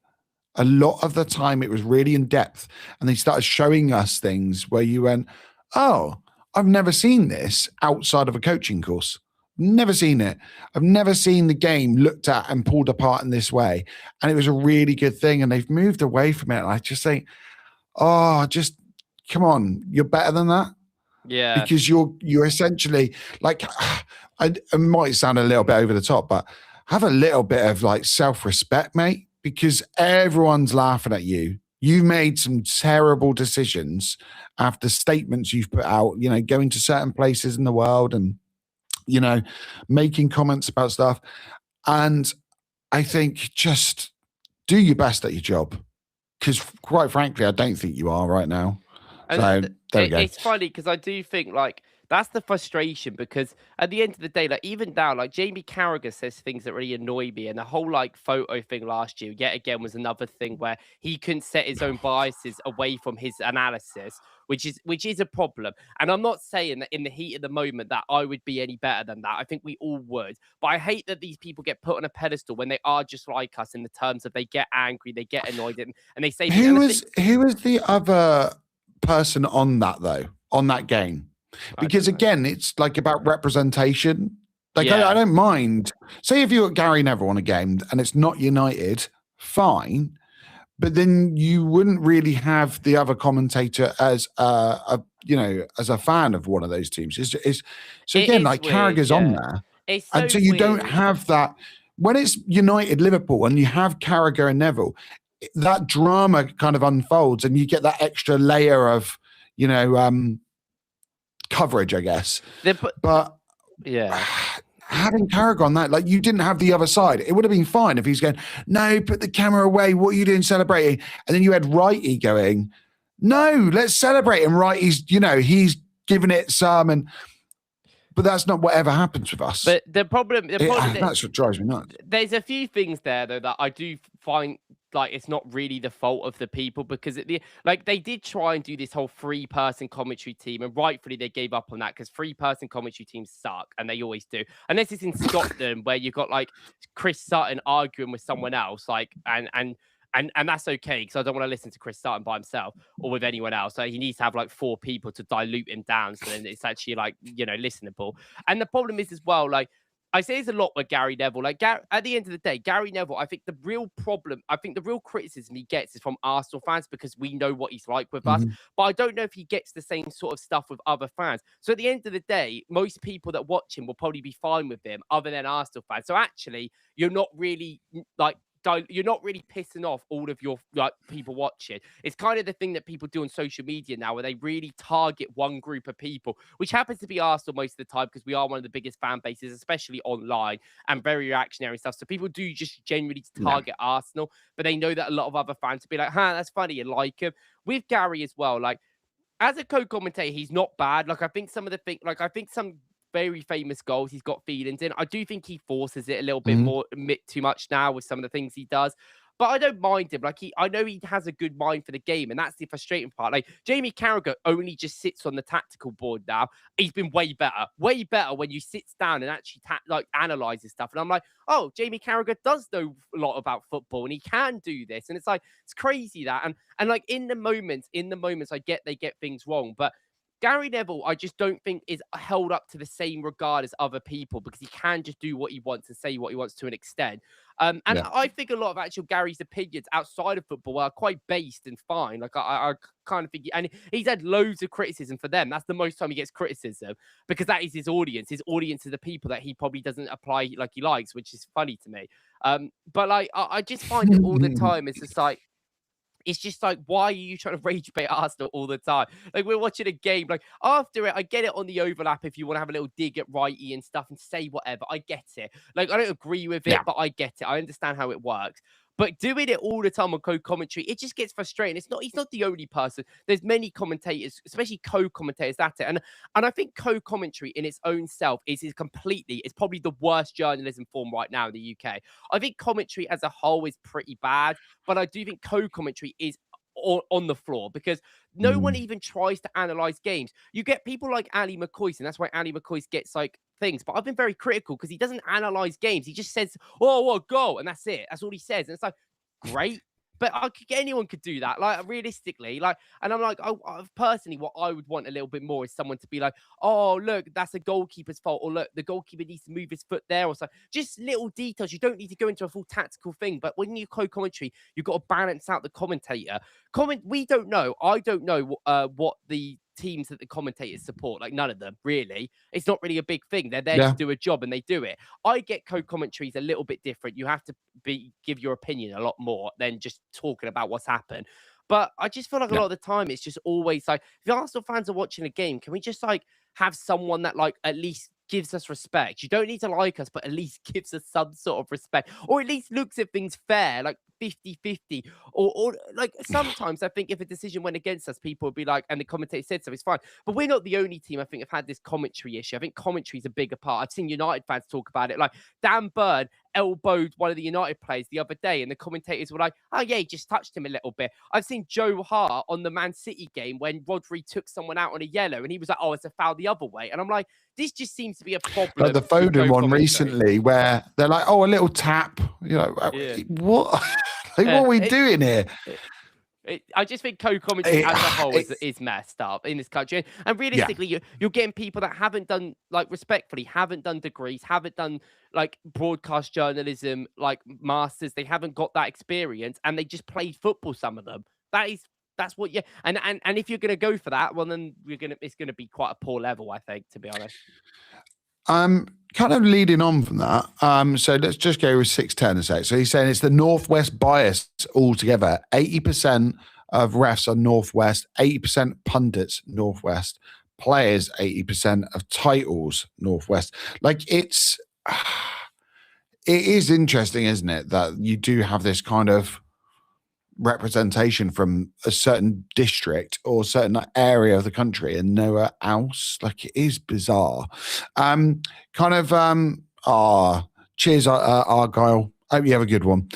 A lot of the time it was really in depth. And they started showing us things where you went, oh, I've never seen this outside of a coaching course. Never seen it. I've never seen the game looked at and pulled apart in this way. And it was a really good thing. And they've moved away from it. And I just think, just come on, you're better than that. Yeah. Because you're essentially like, it might sound a little bit over the top, but have a little bit of self-respect, mate, because everyone's laughing at you. You've made some terrible decisions after statements you've put out, going to certain places in the world and, making comments about stuff. And I think just do your best at your job, because quite frankly, I don't think you are right now. And so there we go. It's funny because I do think that's the frustration, because at the end of the day, even now, Jamie Carragher says things that really annoy me, and the whole photo thing last year yet again was another thing where he couldn't set his own biases away from his analysis, which is a problem. And I'm not saying that in the heat of the moment that I would be any better than that. I think we all would, but I hate that these people get put on a pedestal when they are just like us, in the terms of they get angry, they get annoyed, and they say who was the other person on that though, on that game? Because again, it's about representation. I don't mind. Say if you're Gary Neville on a game and it's not United, fine. but then you wouldn't really have the other commentator as as a fan of one of those teams. So again, like weird, Carragher's on there, it's so and so you weird. don't have that when it's United Liverpool and you have Carragher and Neville. That drama kind of unfolds, and you get that extra layer of coverage, I guess. But yeah. Having Carragher on that, like you didn't have the other side. It would have been fine if he's going, no, put the camera away. What are you doing celebrating? And then you had Righty going, no, let's celebrate. And Righty's, he's giving it some, but that's not whatever happens with us. But the problem that's what drives me nuts. There's a few things there though that I do find like it's not really the fault of the people, because they did try and do this whole 3-person commentary team, and rightfully they gave up on that because 3-person commentary teams suck, and they always do. Unless it's in Scotland where you've got like Chris Sutton arguing with someone else, like and that's okay, because I don't want to listen to Chris Sutton by himself or with anyone else. So he needs to have like 4 people to dilute him down, so then it's actually like listenable. And the problem is as well, like I say there's a lot with Gary Neville. Like at the end of the day, Gary Neville, I think the real criticism he gets is from Arsenal fans, because we know what he's like with us. But I don't know if he gets the same sort of stuff with other fans. So at the end of the day, most people that watch him will probably be fine with him, other than Arsenal fans. So actually, you're not really pissing off all of your people watching. It's kind of the thing that people do on social media now, where they really target one group of people, which happens to be Arsenal most of the time, because we are one of the biggest fan bases, especially online, and very reactionary stuff. So people do just genuinely target Arsenal, but they know that a lot of other fans will be like, that's funny, and like him. With Gary as well, like as a co-commentator, he's not bad. Like I think some very famous goals he's got feelings in. I do think he forces it a little bit more, too much now with some of the things he does. But I don't mind him. Like I know he has a good mind for the game, and that's the frustrating part. Like Jamie Carragher only just sits on the tactical board now. He's been way better when you sits down and actually analyzes stuff. And I'm like, oh, Jamie Carragher does know a lot about football, and he can do this. And it's like it's crazy that. And like in the moments, I get they get things wrong, but Gary Neville, I just don't think is held up to the same regard as other people, because he can just do what he wants and say what he wants to an extent. I think a lot of actual Gary's opinions outside of football are quite based and fine. Like I kind of think, and he's had loads of criticism for them. That's the most time he gets criticism, because that is his audience. His audience are the people that he probably doesn't apply like he likes, which is funny to me. But like I just find it all the time. It's just like, why are you trying to rage bait Arsenal all the time? Like, we're watching a game. Like, after it, I get it on the overlap if you want to have a little dig at Righty and stuff and say whatever. I get it. Like, I don't agree with it, but I get it. I understand how it works. But doing it all the time on co-commentary, it just gets frustrating. He's not the only person. There's many commentators, especially co-commentators at it. And I think co-commentary in its own self is probably the worst journalism form right now in the UK. I think commentary as a whole is pretty bad, but I do think co-commentary is on the floor, because no one even tries to analyze games. You get people like Ali McCoy, and that's why Ali McCoy gets like things. But I've been very critical, because he doesn't analyze games. He just says, "Oh, what goal," and that's it. That's all he says, and it's like, great. But anyone could do that, like realistically, like, and I'm like, personally, what I would want a little bit more is someone to be like, oh, look, that's a goalkeeper's fault, or look, the goalkeeper needs to move his foot there, or so. Just little details. You don't need to go into a full tactical thing, but when you co-commentary, you've got to balance out the commentator. We don't know. I don't know what the teams that the commentators support, like none of them really. It's not really a big thing. They're there to do a job, and they do it. I get co-commentaries a little bit different. You have to give your opinion a lot more than just talking about what's happened. But I just feel like a lot of the time it's just always like, if Arsenal fans are watching a game, can we just like have someone that like at least gives us respect? You don't need to like us, but at least gives us some sort of respect, or at least looks at things fair, like 50-50, or like sometimes I think if a decision went against us, people would be like, and the commentator said so, it's fine. But we're not the only team I think have had this commentary issue. I think commentary is a bigger part. I've seen United fans talk about it. Like Dan Burn elbowed one of the United players the other day, and the commentators were like, oh yeah, he just touched him a little bit. I've seen Joe Hart on the Man City game when Rodri took someone out on a yellow, and he was like, oh, it's a foul the other way. And I'm like, this just seems to be a problem. Like the Foden one recently, where they're like, oh, a little tap. You know, what? Like, what are we doing here? I just think co-commentary as a whole is messed up in this country. And realistically, you're getting people that haven't done, like, respectfully, haven't done degrees, haven't done, like, broadcast journalism, like, masters. They haven't got that experience, and they just played football, some of them. That's what, and if you're going to go for that, well, then it's going to be quite a poor level, I think, to be honest. Kind of leading on from that. So let's just go with 610 a sec. So he's saying it's the Northwest bias altogether. 80% of refs are Northwest, 80% pundits Northwest, players 80% of titles Northwest. Like it is interesting, isn't it, that you do have this kind of representation from a certain district or certain area of the country and nowhere else. Like, it is bizarre. Cheers, Argyle. Hope you have a good one.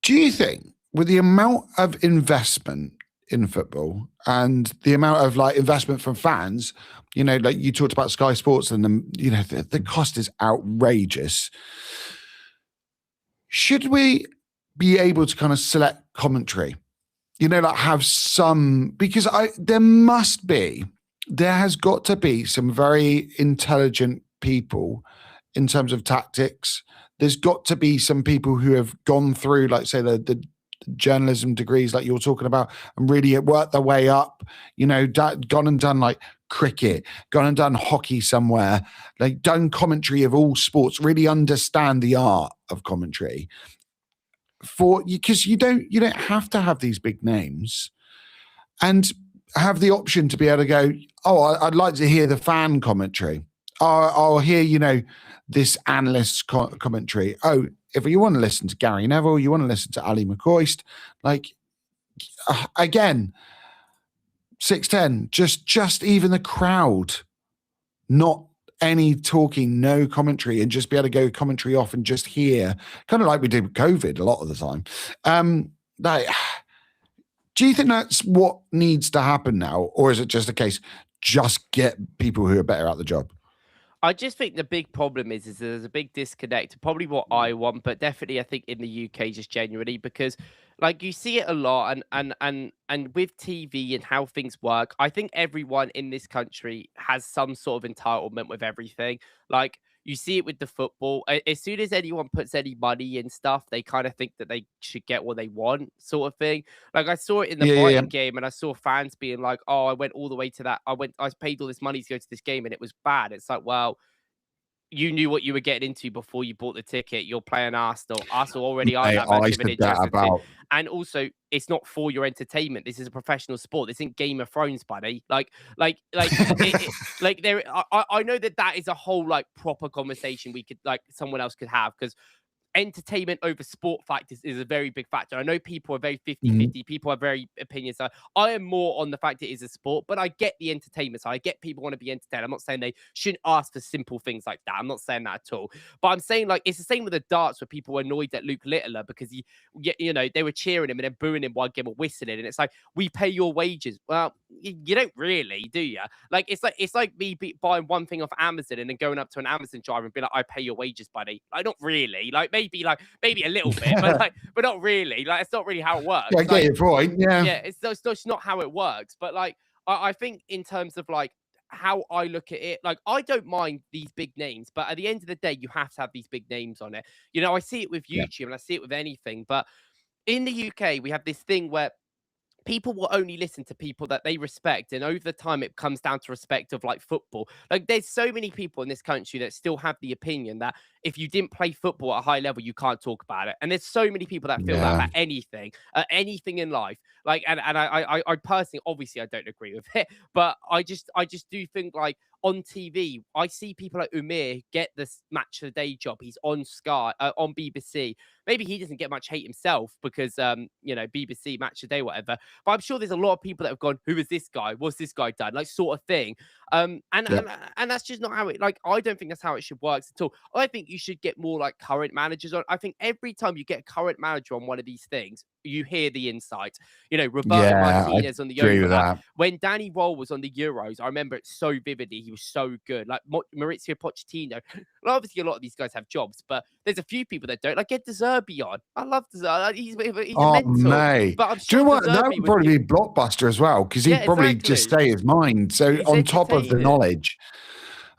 Do you think, with the amount of investment in football and the amount of, like, investment from fans, you know, like you talked about Sky Sports and the cost is outrageous. Should we be able to kind of select commentary? You know, like have some, because there has got to be some very intelligent people in terms of tactics. There's got to be some people who have gone through, like, say, the journalism degrees like you're talking about and really worked their way up, you know, gone and done like cricket, gone and done hockey somewhere, like done commentary of all sports, really understand the art of commentary because you don't have to have these big names and have the option to be able to go, oh, I'd like to hear the fan commentary. I'll hear, you know, this analyst's commentary. Oh, if you want to listen to Gary Neville, you want to listen to Ali McCoist, like, again, 610, just even the crowd, not any talking, no commentary, and just be able to go commentary off and just hear, kind of like we did with COVID a lot of the time. Do you think that's what needs to happen now? Or is it just a case, just get people who are better at the job? I just think the big problem is there's a big disconnect, probably what I want, but definitely I think in the UK just genuinely, because like you see it a lot and with TV and how things work, I think everyone in this country has some sort of entitlement with everything. Like you see it with the football. As soon as anyone puts any money in stuff, they kind of think that they should get what they want, sort of thing. Like I saw it in the Brighton game, and I saw fans being like, "Oh, I went all the way to that. I paid all this money to go to this game, and it was bad." It's like, well, you knew what you were getting into before you bought the ticket. You're playing Arsenal. Arsenal already aren't that much of an interesting team. And also, it's not for your entertainment. This is a professional sport. This isn't Game of Thrones, buddy. Like there. I know that is a whole like proper conversation we could like someone else could have, because entertainment over sport factors is a very big factor. I know people are very 50-50. People are very opinions. So I am more on the fact it is a sport, but I get the entertainment. So I get people want to be entertained. I'm not saying they shouldn't ask for simple things like that. I'm not saying that at all. But I'm saying like it's the same with the darts, where people were annoyed at Luke Littler because you know, they were cheering him and then booing him one game or whistling. And it's like, we pay your wages. Well, you don't really, do you? Like it's like me buying one thing off Amazon and then going up to an Amazon driver and be like, I pay your wages, buddy. Like, not really. Like maybe a little bit, but not really. Like, it's not really how it works. Yeah, I get your point. Yeah, it's just not how it works. But like, I think in terms of like how I look at it, like I don't mind these big names, but at the end of the day, you have to have these big names on it. You know, I see it with YouTube and I see it with anything, but in the UK, we have this thing where people will only listen to people that they respect. And over the time, it comes down to respect of like football. Like there's so many people in this country that still have the opinion that if you didn't play football at a high level, you can't talk about it. And there's so many people that feel that about anything in life. Like, and I personally, obviously I don't agree with it, but I just do think like on TV, I see people like Umir get this match of the day job. He's on Sky, on BBC. Maybe he doesn't get much hate himself because, you know, BBC match of the day, whatever. But I'm sure there's a lot of people that have gone, who is this guy? What's this guy done? Like sort of thing. And that's just not how it, like, I don't think that's how it should work at all. I think you should get more like current managers on. I think every time you get a current manager on one of these things, you hear the insight. You know, Roberto Martinez on the Euro. When Danny Roll was on the Euros, I remember it so vividly. He was so good. Like Maurizio Pochettino. Well, obviously, a lot of these guys have jobs, but there's a few people that don't. Like Ed De Derby on. I love the he's a Oh, mental. mate. But I'm Do you know sure what? That would probably be Blockbuster as well, because he'd probably just say his mind. So It's on top of the entertaining. knowledge.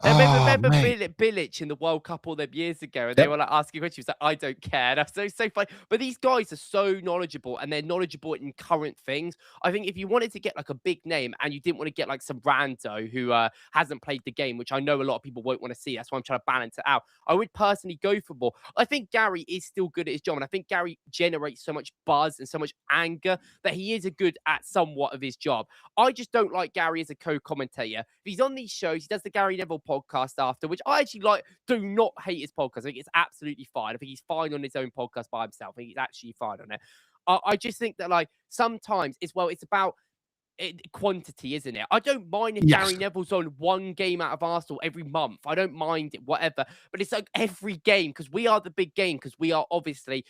Remember Mate. Bilic in the World Cup all them years ago, and they Yep. were like asking questions. Like, I don't care. That's so funny. But these guys are so knowledgeable, and they're knowledgeable in current things. I think if you wanted to get like a big name, and you didn't want to get like some rando who hasn't played the game, which I know a lot of people won't want to see. That's why I'm trying to balance it out. I would personally go for more. I think Gary is still good at his job, and I think Gary generates so much buzz and so much anger that he is a good at somewhat of his job. I just don't like Gary as a co-commentator. If he's on these shows, he does the Gary Neville podcast after, which I actually like. Do not hate his podcast. I think it's absolutely fine. I think he's fine on his own podcast by himself. I think he's actually fine on it. I just think that like sometimes it's about quantity, isn't it? I don't mind if Gary Neville's on one game out of Arsenal every month. I don't mind it, whatever. But it's like every game, because we are the big game, because we are obviously,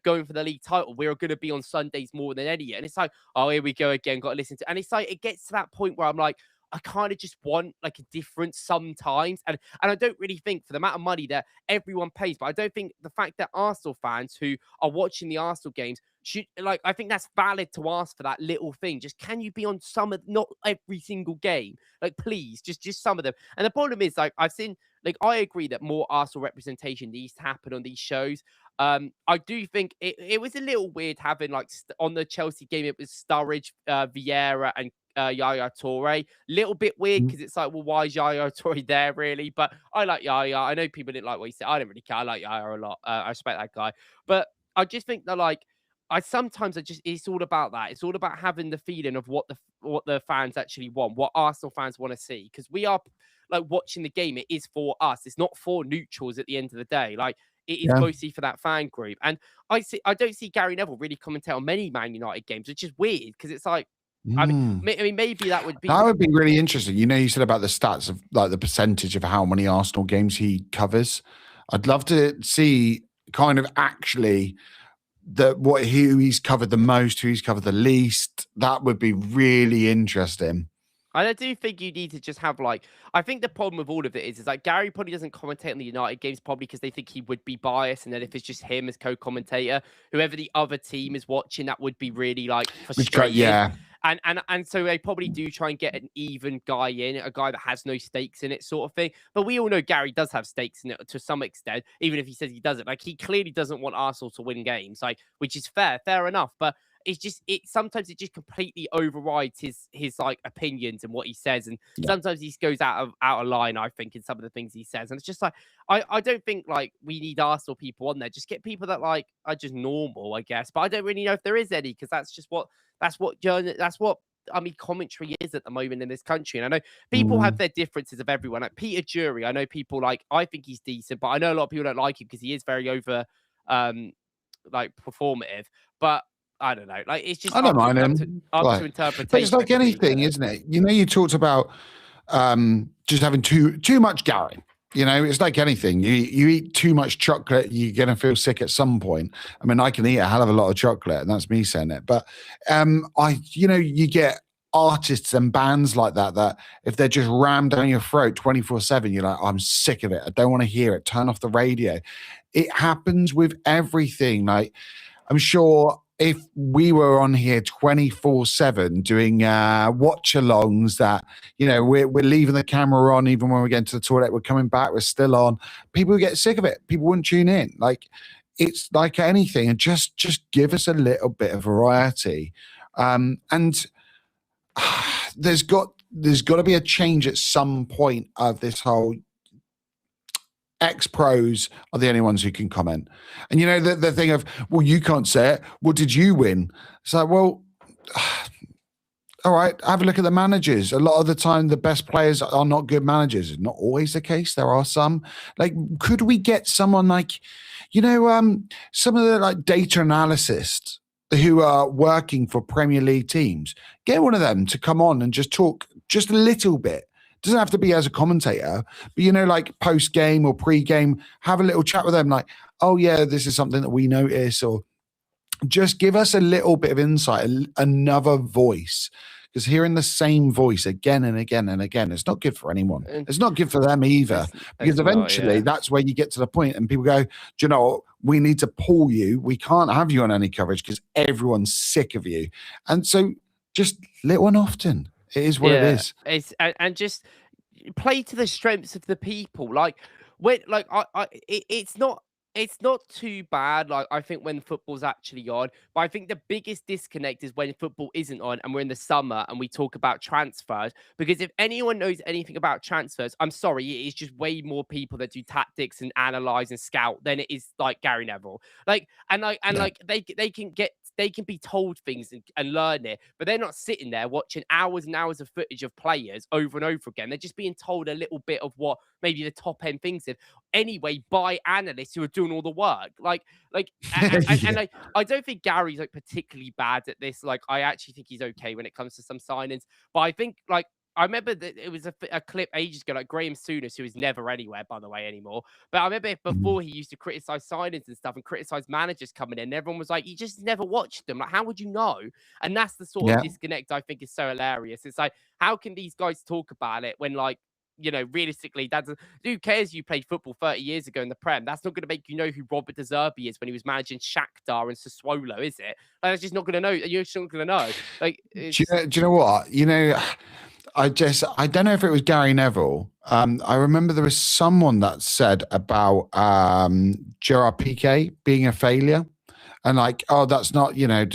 going for the league title. We're going to be on Sundays more than any. And it's like, oh, here we go again. Got to listen to. And it's like, it gets to that point where I'm like, I kind of just want like a difference sometimes. And I don't really think for the amount of money that everyone pays, but I don't think the fact that Arsenal fans who are watching the Arsenal games should, like, I think that's valid to ask for that little thing. Just, can you be on some of, not every single game? Like, please, just some of them. And the problem is, like, I've seen, like, I agree that more Arsenal representation needs to happen on these shows. I do think it was a little weird having, like, on the Chelsea game, it was Sturridge, Vieira, and Yaya Toure. Little bit weird, because it's like, well, why is Yaya Toure there, really? But I like Yaya. I know people didn't like what he said. I don't really care. I like Yaya a lot. I respect that guy. But I just think that, like, it's all about that. It's all about having the feeling of what the fans actually want, what Arsenal fans want to see. Because we are, like, watching the game. It is for us. It's not for neutrals at the end of the day. Like, it is mostly for that fan group. And I don't see Gary Neville really commentate on many Man United games, which is weird, because it's like, I mean, maybe that would be really interesting. You said about the stats of, like, the percentage of how many Arsenal games he covers. I'd love to see kind of actually who he's covered the most, who he's covered the least. That would be really interesting. I do think you need to just have, like, I think the problem with all of it is like Gary probably doesn't commentate on the United games, probably because they think he would be biased. And then if it's just him as co-commentator, whoever the other team is watching, that would be really, like, frustrating. And so they probably do try and get an even guy in, a guy that has no stakes in it, sort of thing. But we all know Gary does have stakes in it to some extent, even if he says he doesn't. Like, he clearly doesn't want Arsenal to win games, like, which is fair enough. But it's just, sometimes it just completely overrides his like opinions and what he says, and sometimes he goes out of line, I think, in some of the things he says. And it's just like, I don't think, like, we need Arsenal people on there. Just get people that, like, are just normal, I guess. But I don't really know if there is any, because that's what commentary is at the moment in this country. And I know people have their differences of everyone. Like Peter Jury, I know people, like, I think he's decent, but I know a lot of people don't like him because he is very over, like, performative. But I don't know. Like, it's just, I don't mind him. To interpretation. But it's like anything, isn't it? You talked about just having too much Gary. It's like anything. You eat too much chocolate, you're going to feel sick at some point. I mean, I can eat a hell of a lot of chocolate, and that's me saying it. But you get artists and bands like that if they're just rammed down your throat 24/7, you're like, I'm sick of it. I don't want to hear it. Turn off the radio. It happens with everything. Like, I'm sure if we were on here 24/7 doing watch-alongs that, we're leaving the camera on even when we get into the toilet, we're coming back, we're still on, people would get sick of it. People wouldn't tune in. Like, it's like anything, and just give us a little bit of variety. And there's got to be a change at some point of this whole ex-pros are the only ones who can comment. And the thing of, well, you can't say it. Well, did you win? It's like, well, all right, have a look at the managers. A lot of the time, the best players are not good managers. It's not always the case. There are some. Like, could we get someone like, some of the, like, data analysts who are working for Premier League teams? Get one of them to come on and just talk just a little bit. Doesn't have to be as a commentator, but like post-game or pre-game, have a little chat with them, like, oh yeah, this is something that we notice, or just give us a little bit of insight, another voice. because hearing the same voice again and again and again, it's not good for anyone. It's not good for them either, because eventually that's where you get to the point and people go, do you know what? We need to pull you. We can't have you on any coverage because everyone's sick of you. And so just little and often, it is what it is. It's and just play to the strengths of the people. Like when, like it's not too bad. Like I think when football's actually on, but I think the biggest disconnect is when football isn't on and we're in the summer and we talk about transfers. Because if anyone knows anything about transfers, I'm sorry, it is just way more people that do tactics and analyze and scout than it is like Gary Neville. Like they can be told things and learn it, but they're not sitting there watching hours and hours of footage of players over and over again. They're just being told a little bit of what maybe the top end thinks of anyway by analysts who are doing all the work. And I don't think Gary's like particularly bad at this. Like, I actually think he's okay when it comes to some signings, but I think like, I remember that it was a clip ages ago, like Graham Souness, who is never anywhere, by the way, anymore. But I remember before he used to criticize signings and stuff and criticize managers coming in. And everyone was like, you just never watched them. Like, how would you know? And that's the sort of disconnect I think is so hilarious. It's like, how can these guys talk about it when, like, you know, realistically, who cares you played football 30 years ago in the Prem? That's not going to make you know who Robert De Zerbi is when he was managing Shakhtar and Sassuolo, is it? Like, that's just not going to know. You're just not going to know. Like, do you know what? You know, I don't know if it was Gary Neville. I remember there was someone that said about Gerard Piqué being a failure, and like, oh, that's not, you know,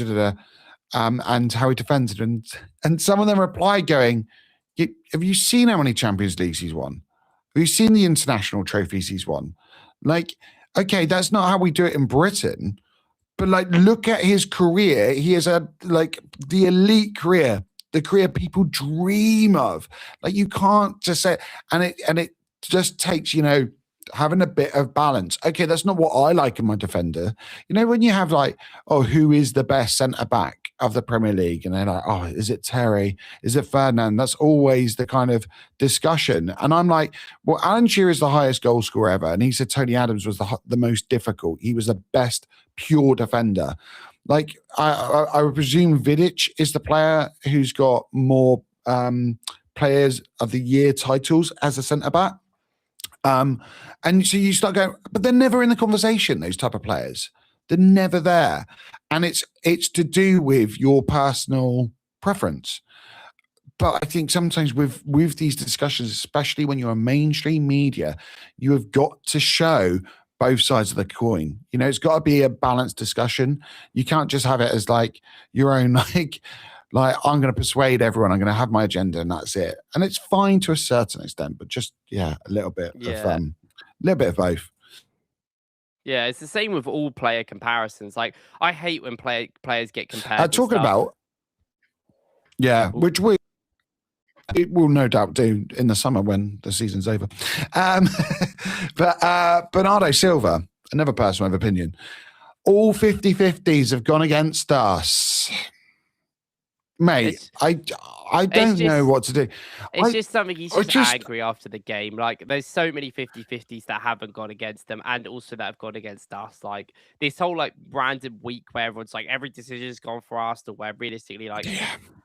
and how he defended, and some of them replied going, have you seen how many Champions Leagues he's won? Have you seen the international trophies he's won? Like, okay, that's not how we do it in Britain, but like, look at his career. He has like the elite career. The career people dream of. Like, you can't just say, and it just takes, you know, having a bit of balance. Okay, that's not what I like in my defender. You know, when you have like, oh, who is the best centre back of the Premier League? And they're like, oh, is it Terry? Is it Ferdinand? That's always the kind of discussion. And I'm like, well, Alan Shearer is the highest goal scorer ever. And he said Tony Adams was the most difficult. He was the best pure defender. Like, I would presume Vidic is the player who's got more players of the year titles as a centre-back. And so you start going, but they're never in the conversation, those type of players. They're never there. And it's to do with your personal preference. But I think sometimes with these discussions, especially when you're a mainstream media, you have got to show both sides of the coin. You know, it's got to be a balanced discussion. You can't just have it as like your own, like I'm going to persuade everyone, I'm going to have my agenda and that's it. And it's fine to a certain extent, but just, a little bit of both. Yeah, it's the same with all player comparisons. Like, I hate when players get compared. Talking about, which it will no doubt do in the summer when the season's over. But Bernardo Silva, another person with opinion, all 50-50s have gone against us. Mate, I don't know what to do. It's just something he's just angry after the game. Like, there's so many 50-50s that haven't gone against them and also that have gone against us. Like, this whole, like, random week where everyone's like, every decision's gone for us, or where realistically, like,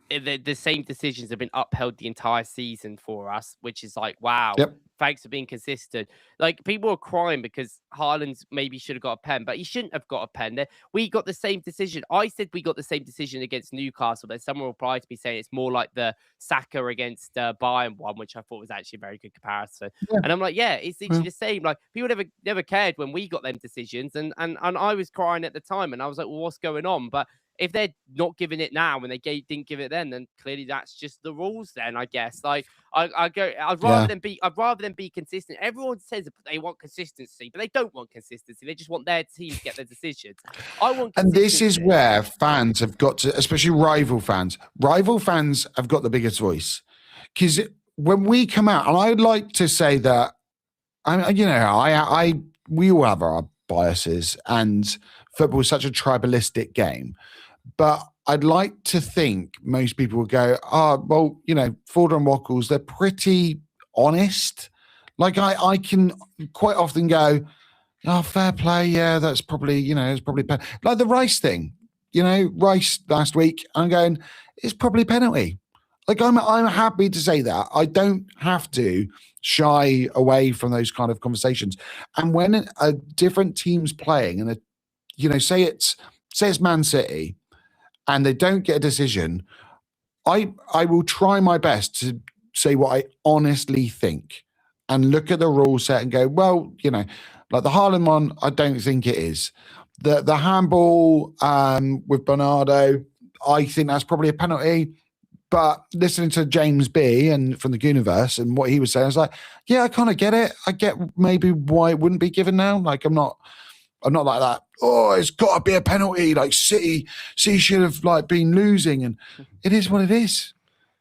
the same decisions have been upheld the entire season for us, which is like, wow. Yep. Thanks for being consistent. Like, people are crying because Haaland maybe should have got a pen, but he shouldn't have got a pen. We got the same decision. I said we got the same decision against Newcastle, but someone replied to me saying it's more like the Saka against Bayern one, which I thought was actually a very good comparison. Yeah. And I'm like, it's literally the same. Like, people never cared when we got them decisions, and I was crying at the time, and I was like, well, what's going on? But if they're not giving it now when they didn't give it then clearly that's just the rules then, I guess. Like, I'd rather than be consistent. Everyone says they want consistency, but they don't want consistency. They just want their team to get their decisions. I want consistency. And this is where fans have got to, especially rival fans have got the biggest voice. Because when we come out, and I'd like to say that, we all have our biases, and football is such a tribalistic game. But I'd like to think most people would go, Ford and Wackles, they're pretty honest. Like, I can quite often go, oh, fair play, yeah, that's probably, it's probably like the Rice thing. Rice last week, I'm going, it's probably penalty. Like I'm happy to say that. I don't have to shy away from those kind of conversations. And when a different team's playing, and say it's Man City, and they don't get a decision, I will try my best to say what I honestly think, and look at the rule set and go, well, like the Haaland one, I don't think it is. The handball with Bernardo, I think that's probably a penalty. But listening to James B and from the Universe and what he was saying, I was like, yeah, I kind of get it. I get maybe why it wouldn't be given now. Like I'm not like that. Oh, it's got to be a penalty. Like City should have like been losing, and it is what it is.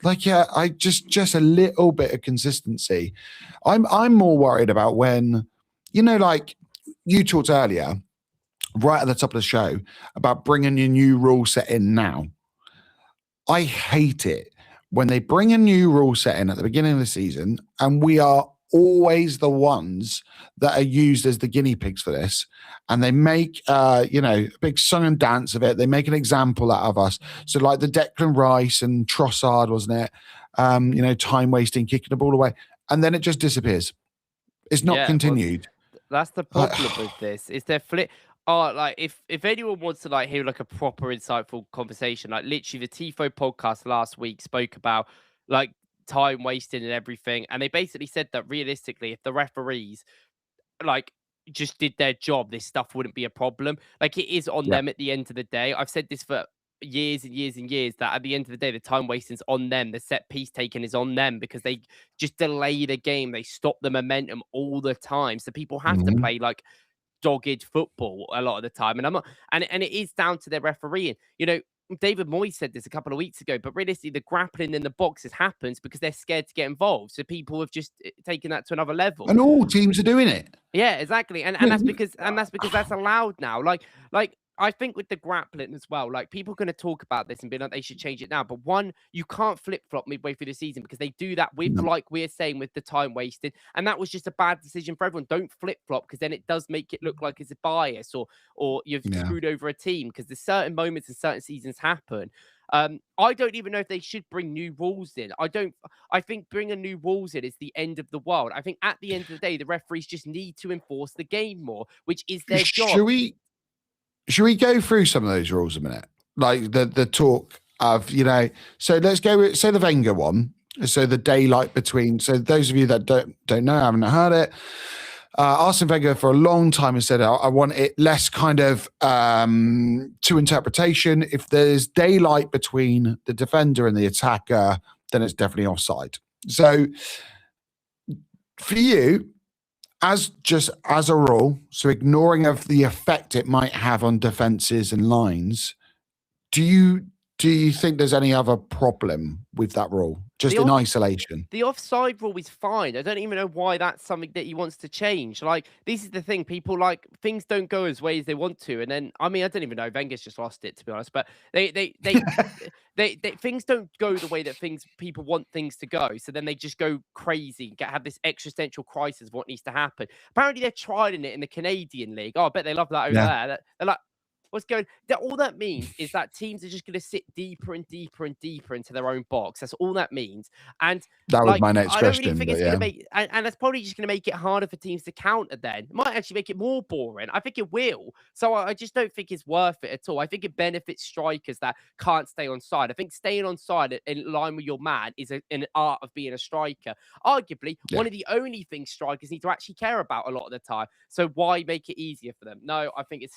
Like, yeah, I just a little bit of consistency. I'm more worried about when, like you talked earlier, right at the top of the show, about bringing a new rule set in now. I hate it when they bring a new rule set in at the beginning of the season, and we are always the ones that are used as the guinea pigs for this. And they make, a big song and dance of it. They make an example out of us. So like the Declan Rice and Trossard, wasn't it? Time wasting, kicking the ball away. And then it just disappears. It's not continued. Well, that's the problem with this. Is their flip. Oh, like if anyone wants to like hear like a proper insightful conversation, like literally the Tifo podcast last week spoke about like time wasting and everything, and they basically said that realistically, if the referees like just did their job, this stuff wouldn't be a problem. Like it is on them at the end of the day. I've said this for years and years and years, that at the end of the day, the time wasting's on them. The set piece taking is on them, because they just delay the game. They stop the momentum all the time. So people have to play like dogged football a lot of the time, and I'm not, and it is down to their refereeing. David Moyes said this a couple of weeks ago, but realistically, the grappling in the boxes happens because they're scared to get involved. So people have just taken that to another level, and all teams are doing it. Yeah, exactly, and that's because that's allowed now. Like I think with the grappling as well, like people are going to talk about this and be like, they should change it now. But one, you can't flip flop midway through the season, because they do that with, like we're saying, with the time wasted. And that was just a bad decision for everyone. Don't flip flop, because then it does make it look like it's a bias or you've screwed over a team, because there's certain moments and certain seasons happen. I don't even know if they should bring new rules in. I think bringing new rules in is the end of the world. I think at the end of the day, the referees just need to enforce the game more, which is their job. Should we go through some of those rules a minute? Like the talk of, so let's go with, the Wenger one. So the daylight between, so those of you that don't know, haven't heard it, Arsene Wenger for a long time has said, I want it less kind of to interpretation. If there's daylight between the defender and the attacker, then it's definitely offside. So for you, as a rule, so ignoring of the effect it might have on defenses and lines, do you think there's any other problem with that rule, just in isolation? The offside rule is fine. I don't even know why that's something that he wants to change. Like, this is the thing. People, like, things don't go as way as they want to. And then, I mean, I don't even know. Wenger's just lost it, to be honest. But they things don't go the way that people want things to go. So then they just go crazy, have this existential crisis of what needs to happen. Apparently, they're trying it in the Canadian League. Oh, I bet they love that over there. They're like, what's going on? All that means is that teams are just going to sit deeper and deeper and deeper into their own box. That's all that means. And that was my next question. I don't really think it's going to make, and that's probably just going to make it harder for teams to counter then. It might actually make it more boring. I think it will. So I just don't think it's worth it at all. I think it benefits strikers that can't stay on side. I think staying on side in line with your man is an art of being a striker. Arguably, one of the only things strikers need to actually care about a lot of the time. So why make it easier for them? No, I think it's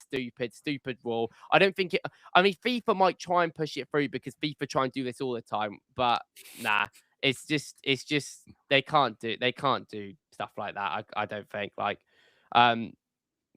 stupid rule. I don't think it. I mean, FIFA might try and push it through because FIFA try and do this all the time, but nah, it's just they can't do stuff like that. I don't think, like,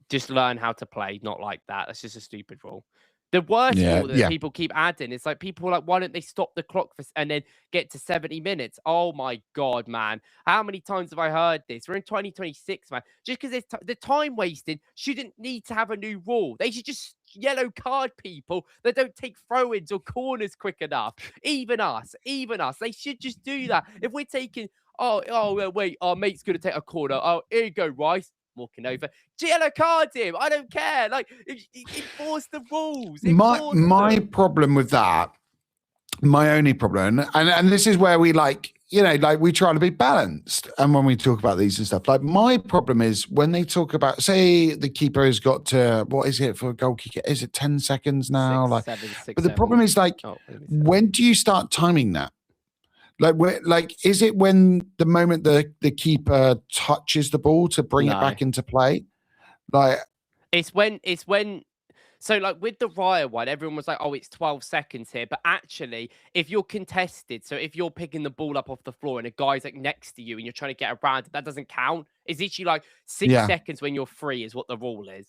just learn how to play, not like that. That's just a stupid rule. The worst rule that people keep adding is like, people are like, why don't they stop the clock and then get to 70 minutes? Oh my God, man. How many times have I heard this? We're in 2026, man. Just because the time wasted shouldn't need to have a new rule. They should just yellow card people that don't take throw-ins or corners quick enough. Even us. They should just do that. If we're taking, wait, our mate's going to take a corner. Oh, here you go, Rice. Walking over, yellow card him. I don't care. Like, enforce the rules. My problem with that My only problem, and this is where we we try to be balanced. And when we talk about these and stuff, like my problem is when they talk about, say, the keeper has got to, what is it for a goal kick? Is it 10 seconds now? 6, but the problem is when do you start timing that? Is it when the moment the keeper touches the ball to bring it back into play? It's when. So, with the Raya one, everyone was like, oh, it's 12 seconds here. But actually, if you're contested, so if you're picking the ball up off the floor and a guy's next to you and you're trying to get around it, that doesn't count. It's literally 6 seconds when you're free is what the rule is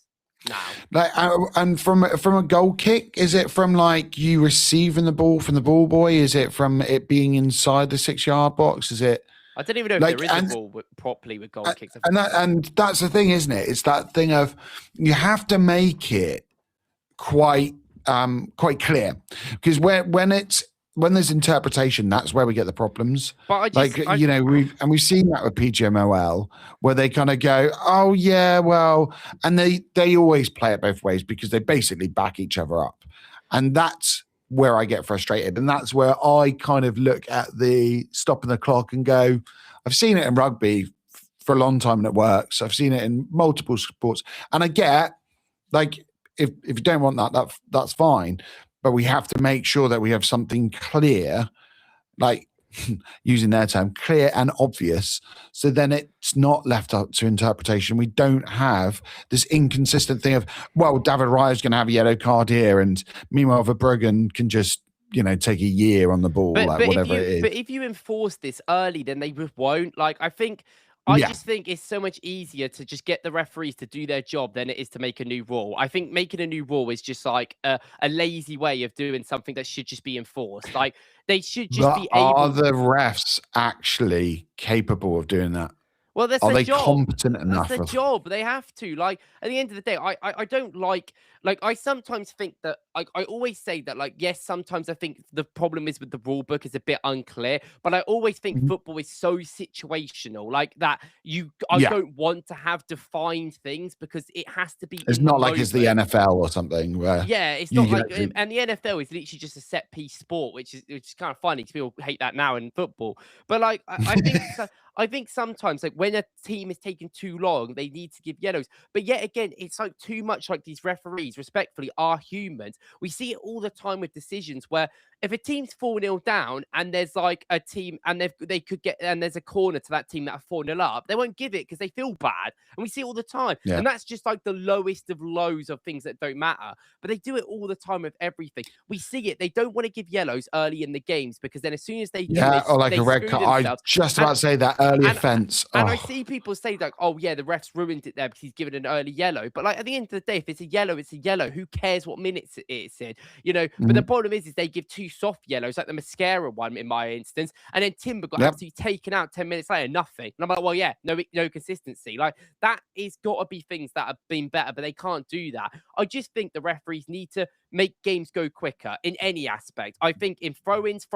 now. And from a goal kick, is it from you receiving the ball from the ball boy? Is it from it being inside the 6-yard box? Is it? I don't even know if there is a rule properly with goal kicks. And that's the thing, isn't it? It's that thing of you have to make it quite clear, because when there's interpretation, that's where we get the problems. But we've seen that with PGMOL, where they kind of go, oh yeah, well, and they always play it both ways because they basically back each other up, and that's where I get frustrated, and that's where I kind of look at the stopping the clock and go, I've seen it in rugby for a long time and it works. I've seen it in multiple sports, and I get if you don't want that's fine, but we have to make sure that we have something clear, using their term, clear and obvious, so then it's not left up to interpretation. We don't have this inconsistent thing of, well, David Raya's going to have a yellow card here, and meanwhile Verbruggen can just take a year on the ball, whatever it is. But if you enforce this early, then they won't. I just think it's so much easier to just get the referees to do their job than it is to make a new rule. I think making a new rule is just a lazy way of doing something that should just be enforced. They should just be able. Are the refs actually capable of doing that? Well, that's are their they job. Competent enough? That's their job. They have to. At the end of the day, I don't I sometimes think that I always say that yes, sometimes I think the problem is with the rule book is a bit unclear, but I always think football is so situational that I don't want to have defined things because it has to be. It's not like it's the NFL or something where it's not and the NFL is literally just a set piece sport, which is kind of funny because people hate that now in football. But I think I think sometimes when a team is taking too long, they need to give yellows. But yet again, it's too much these referees, respectfully, are humans. We see it all the time with decisions where if a team's 4-0 down and there's a team and they could get, and there's a corner to that team that are 4-0 up, they won't give it because they feel bad. And we see it all the time. Yeah. And that's just the lowest of lows of things that don't matter. But they do it all the time with everything. We see it. They don't want to give yellows early in the games because then as soon as they or a red card. I just about to say that early offense. And I see people say oh yeah, the refs ruined it there because he's given an early yellow. But at the end of the day, if it's a yellow, it's a yellow. Who cares what minutes it's in? But the problem is they give two soft yellows, like the mascara one in my instance, and then Timber got absolutely taken out 10 minutes later, nothing. And I'm like, well, yeah, no consistency. That is got to be things that have been better, but they can't do that. I just think the referees need to make games go quicker in any aspect. I think in throw-ins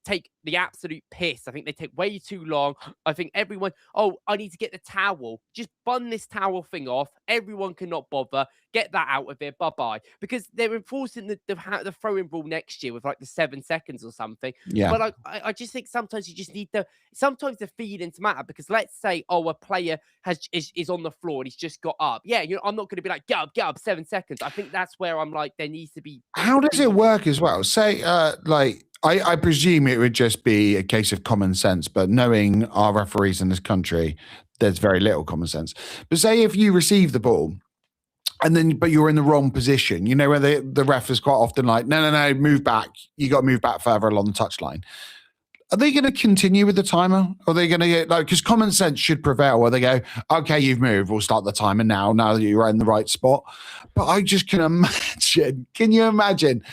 take the absolute piss. I think they take way too long. I think everyone, I need to get the towel. Just bun this towel thing off. Everyone cannot bother. Get that out of here. Bye-bye. Because they're enforcing the throw-in rule next year with the 7 seconds or something. Yeah. But I just think sometimes you just need sometimes the feelings matter, because let's say, a player is on the floor and he's just got up. Yeah, I'm not going to be get up 7 seconds. I think that's where I'm there needs to be. How does it work as well? Say, I presume it would just be a case of common sense, but knowing our referees in this country, there's very little common sense. But say if you receive the ball but you're in the wrong position, where the ref is quite often no, move back. You got to move back further along the touchline. Are they going to continue with the timer? Are they going to get because common sense should prevail where they go, okay, you've moved, we'll start the timer now that you're in the right spot. But I just can imagine, can you imagine?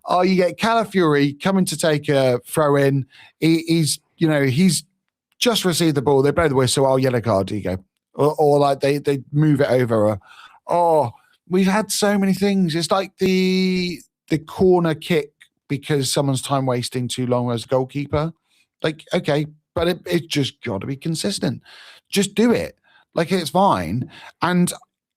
You get Calafiori coming to take a throw in. He's just received the ball. They blow the whistle. Yellow card, here you go. Or they move it over. We've had so many things. It's like the corner kick because someone's time wasting too long as a goalkeeper. Okay, but it's just got to be consistent. Just do it. It's fine. And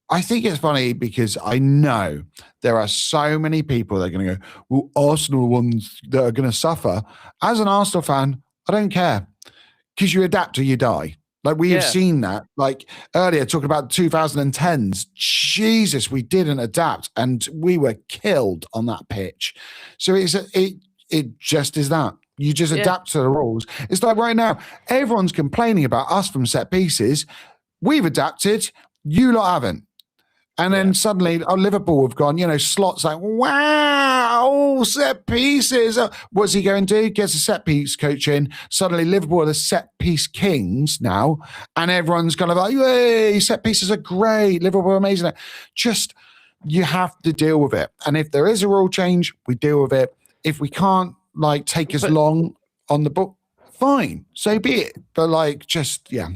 I think it's funny because I know there are so many people that are going to go, well, Arsenal are ones that are going to suffer. As an Arsenal fan, I don't care because you adapt or you die. Like we have seen that. Like earlier, talking about 2010s, Jesus, we didn't adapt and we were killed on that pitch. So it just is that. You just adapt to the rules. It's like right now, everyone's complaining about us from set pieces. We've adapted. You lot haven't. And then suddenly, Liverpool have gone, Slot's like, wow, set pieces. What's he going to do? Gets a set piece coach in. Suddenly, Liverpool are the set piece kings now. And everyone's kind of like, hey, set pieces are great. Liverpool are amazing. Just, you have to deal with it. And if there is a rule change, we deal with it. If we can't, take as long on the book, fine, so be it. But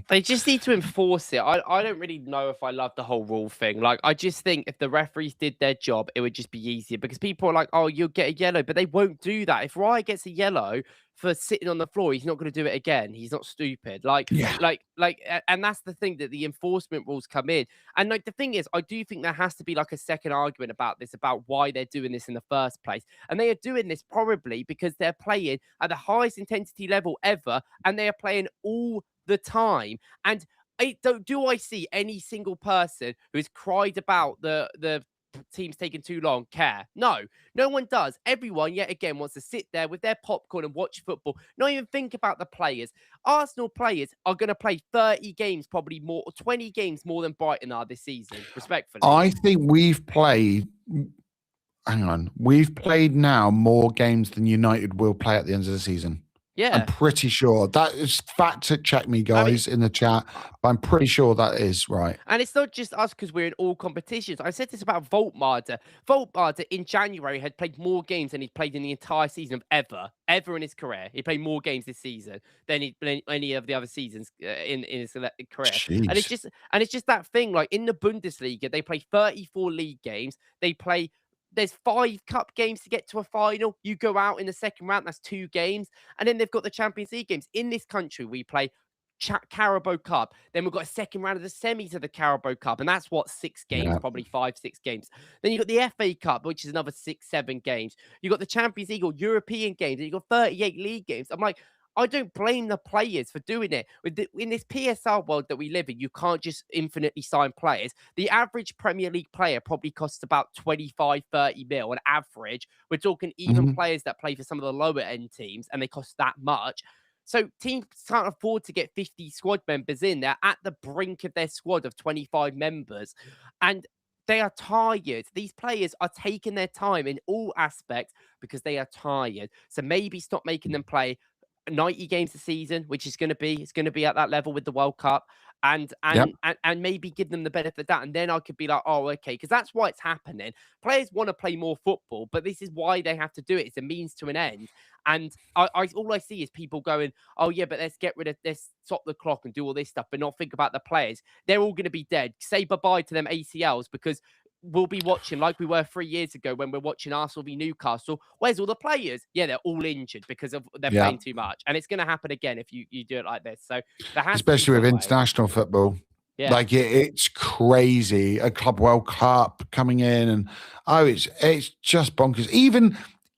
they just need to enforce it. I don't really know if I love the whole rule thing. I just think if the referees did their job, it would just be easier because people are like, oh, you'll get a yellow, but they won't do that. If Raya gets a yellow for sitting on the floor, he's not going to do it again. He's not stupid. And that's the thing, that the enforcement rules come in. And the thing is, I do think there has to be a second argument about this, about why they're doing this in the first place. And they are doing this probably because they're playing at the highest intensity level ever, and they are playing all the time. And do I see any single person who has cried about the teams taking too long care? No one does. Everyone yet again wants to sit there with their popcorn and watch football, not even think about the players. Arsenal players are going to play 30 games, probably more, or 20 games more than Brighton are this season, respectfully. I think we've played now more games than United will play at the end of the season. Yeah, I'm pretty sure that is. Fact check me, guys, in the chat. But I'm pretty sure that is right. And it's not just us because we're in all competitions. I said this about Voltmarder. Voltmarder in January had played more games than he'd played in the entire season of ever in his career. He played more games this season than he'd played any of the other seasons in his career. Jeez. And it's just that thing. In the Bundesliga, they play 34 league games. There's 5 cup games to get to a final. You go out in the second round, that's 2 games. And then they've got the Champions League games. In this country, we play Carabao Cup. Then we've got a second round of the semis of the Carabao Cup. And that's 6 games, probably 5-6 games. Then you've got the FA Cup, which is another 6-7 games. You've got the Champions League or European games. And you've got 38 league games. I'm like, I don't blame the players for doing it. In this PSR world that we live in, you can't just infinitely sign players. The average Premier League player probably costs about 25-30 mil on average. We're talking even players that play for some of the lower end teams, and they cost that much. So teams can't afford to get 50 squad members in. They're at the brink of their squad of 25 members. And they are tired. These players are taking their time in all aspects because they are tired. So maybe stop making them play 90 games a season, which is going to be at that level with the World Cup, and maybe give them the benefit of that. And then I could be like, oh, okay, because that's why it's happening. Players want to play more football, but this is why they have to do it. It's a means to an end. And all I see is people going, oh yeah, but let's stop the clock and do all this stuff, but not think about the players. They're all going to be dead. Say bye-bye to them ACLs, because we'll be watching like we were 3 years ago when we're watching Arsenal v Newcastle. Where's all the players? Yeah, they're all injured because they're playing too much. And it's going to happen again if you do it like this. So there has especially with international football. Yeah. It's crazy. A Club World Cup coming in, and it's just bonkers.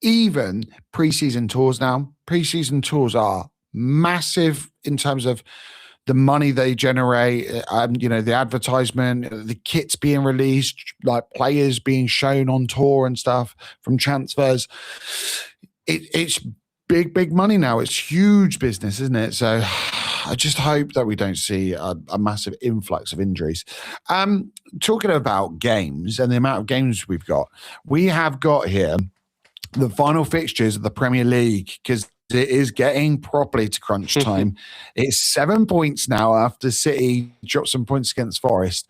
Even pre-season tours now. Pre-season tours are massive in terms of the money they generate, the advertisement, the kits being released, like players being shown on tour and stuff from transfers. It's big money now. It's huge business, isn't it? So I just hope that we don't see a massive influx of injuries. Talking about games and the amount of games we've got, we have got here the final fixtures of the Premier League, because it is getting properly to crunch time. It's 7 points now after City dropped some points against Forest.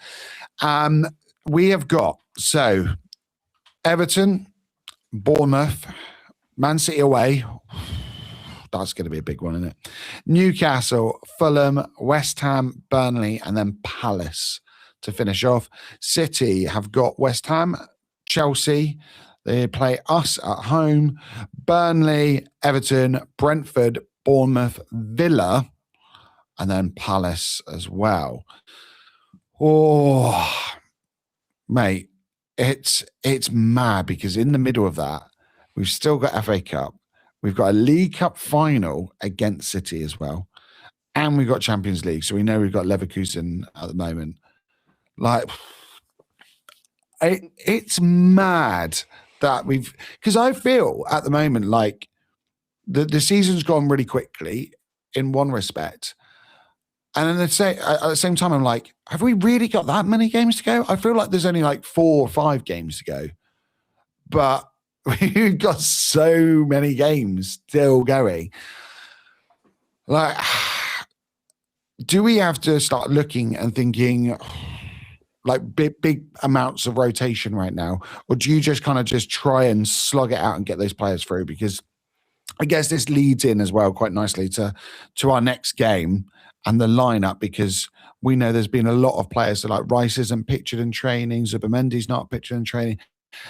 We have got, Everton, Bournemouth, Man City away. That's going to be a big one, isn't it? Newcastle, Fulham, West Ham, Burnley, and then Palace to finish off. City have got West Ham, Chelsea. They play us at home. Burnley, Everton, Brentford, Bournemouth, Villa, and then Palace as well. Oh, mate, it's mad because in the middle of that, we've still got FA Cup. We've got a League Cup final against City as well. And we've got Champions League. So we know we've got Leverkusen at the moment. Like, it's mad that because I feel at the moment like the season's gone really quickly in one respect. And then at the same time, I'm like, have we really got that many games to go? I feel like there's only like 4 or 5 games to go. But we've got so many games still going. Like, do we have to start looking and thinking like big amounts of rotation right now? Or do you just kind of just try and slug it out and get those players through? Because I guess this leads in as well quite nicely to our next game and the lineup, because we know there's been a lot of players. So like Reece isn't pictured in training, Zubimendi's not pictured in training,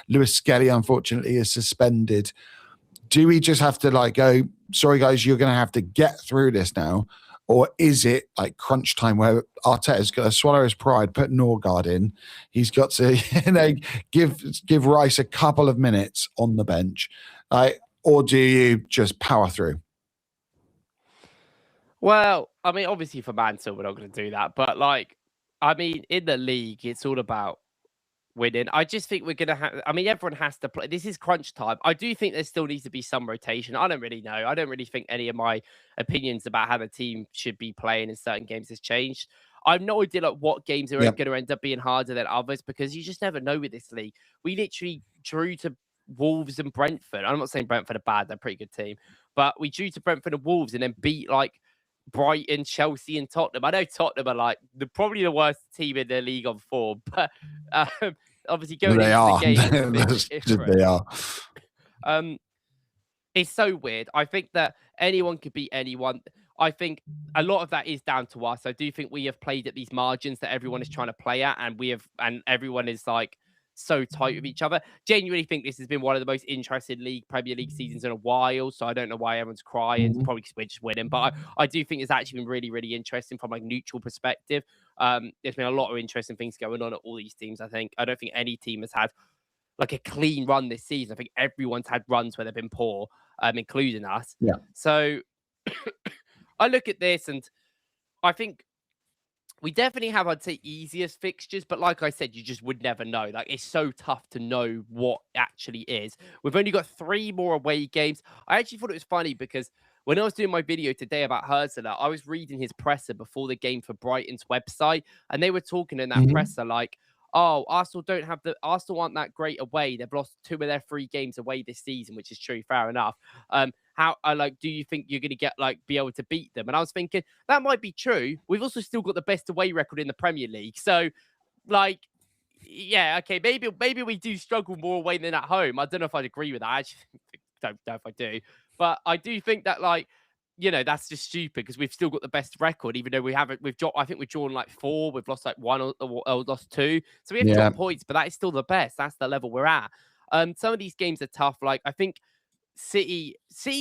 Lewis Skelly unfortunately is suspended. Do we just have to like go, sorry guys, you're going to have to get through this now? Or is it like crunch time where Arteta's got to swallow his pride, put Norgard in? He's got to, give Reece a couple of minutes on the bench, or do you just power through? Well, I mean, obviously for Mansell, we're not going to do that. But like, I mean, in the league, it's all about winning. I just think we're going to have, I mean, everyone has to play. This is crunch time. I do think there still needs to be some rotation. I don't really know. I don't really think any of my opinions about how the team should be playing in certain games has changed. I have no idea like what games are going to end up being harder than others, because you just never know with this league. We literally drew to Wolves and Brentford. I'm not saying Brentford are bad. They're a pretty good team. But we drew to Brentford and Wolves and then beat like Brighton, Chelsea, and Tottenham. I know Tottenham are like probably the worst team in the league on form, but obviously going into the game, they are. It's so weird. I think that anyone could beat anyone. I think a lot of that is down to us. I do think we have played at these margins that everyone is trying to play at, and everyone is like so tight with each other. Genuinely think this has been one of the most interesting Premier League seasons in a while. So I don't know why everyone's crying. It's probably because we're just winning. But I do think it's actually been really, really interesting from like neutral perspective. There's been a lot of interesting things going on at all these teams. I don't think any team has had like a clean run this season. I think everyone's had runs where they've been poor, including us. Yeah. So I look at this and I think we definitely have, I'd say, easiest fixtures, but like I said, you just would never know. Like, it's so tough to know what actually is. We've only got 3 more away games. I actually thought it was funny because when I was doing my video today about Hurzeler, I was reading his presser before the game for Brighton's website, and they were talking in that presser like, oh, Arsenal aren't that great away. They've lost 2 of their 3 games away this season, which is true, fair enough. Do you think you're going to be able to beat them? And I was thinking that might be true. We've also still got the best away record in the Premier League. So yeah, okay, maybe we do struggle more away than at home. I don't know if I'd agree with that. I actually don't know if I do, but I do think that that's just stupid because we've still got the best record, even though we haven't. I think we've drawn like 4. We've lost like 1 or lost 2. So we have got points, but that is still the best. That's the level we're at. Some of these games are tough. Like I think City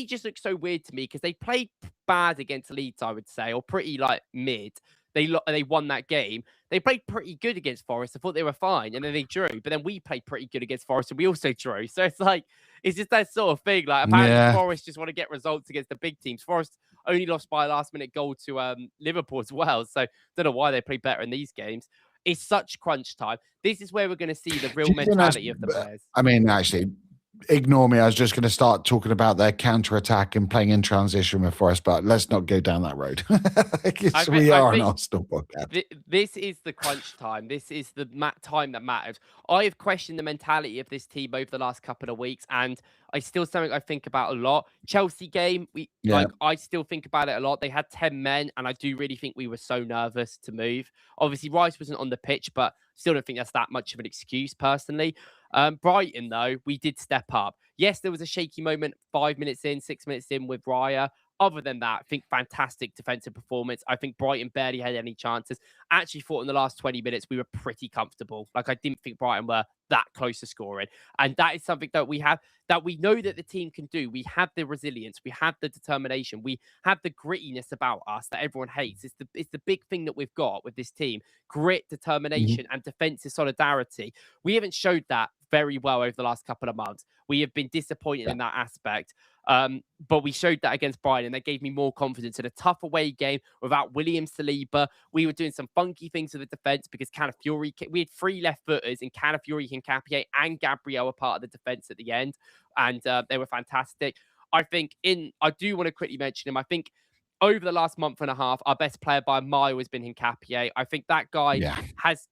just looks so weird to me because they played bad against Leeds, I would say, or pretty like mid. They won that game. They played pretty good against Forest. I thought they were fine, and then they drew. But then we played pretty good against Forest, and we also drew. So it's just that sort of thing. Like apparently Forest just want to get results against the big teams. Forest only lost by a last-minute goal to Liverpool as well. So don't know why they play better in these games. It's such crunch time. This is where we're going to see the real mentality of the players. I mean, actually, ignore me. I was just going to start talking about their counter-attack and playing in transition with Forest, but let's not go down that road. We are an Arsenal podcast. This is the crunch time. This is the time that matters. I have questioned the mentality of this team over the last couple of weeks, and it's still something I think about a lot. Chelsea game, I still think about it a lot. They had 10 men, and I do really think we were so nervous to move. Obviously, Rice wasn't on the pitch, but still don't think that's that much of an excuse, personally. Brighton, though, we did step up. Yes, there was a shaky moment 5 minutes in, 6 minutes in with Raya. Other than that, I think fantastic defensive performance. I think Brighton barely had any chances. Actually thought in the last 20 minutes we were pretty comfortable. Like I didn't think Brighton were that close to scoring. And that is something that we have, that we know that the team can do. We have the resilience, we have the determination, we have the grittiness about us that everyone hates. It's the big thing that we've got with this team: grit, determination, and defensive solidarity. We haven't showed that very well over the last couple of months. We have been disappointed in that aspect. But we showed that against Brighton, and that gave me more confidence. In a tough away game without William Saliba, we were doing some funky things with the defense because Calafiori, we had 3 left footers in Calafiori, Hincapié, and Gabriel were part of the defense at the end, and they were fantastic. I think I do want to quickly mention him. I think over the last month and a half, our best player by a mile has been Hincapié. I think that guy has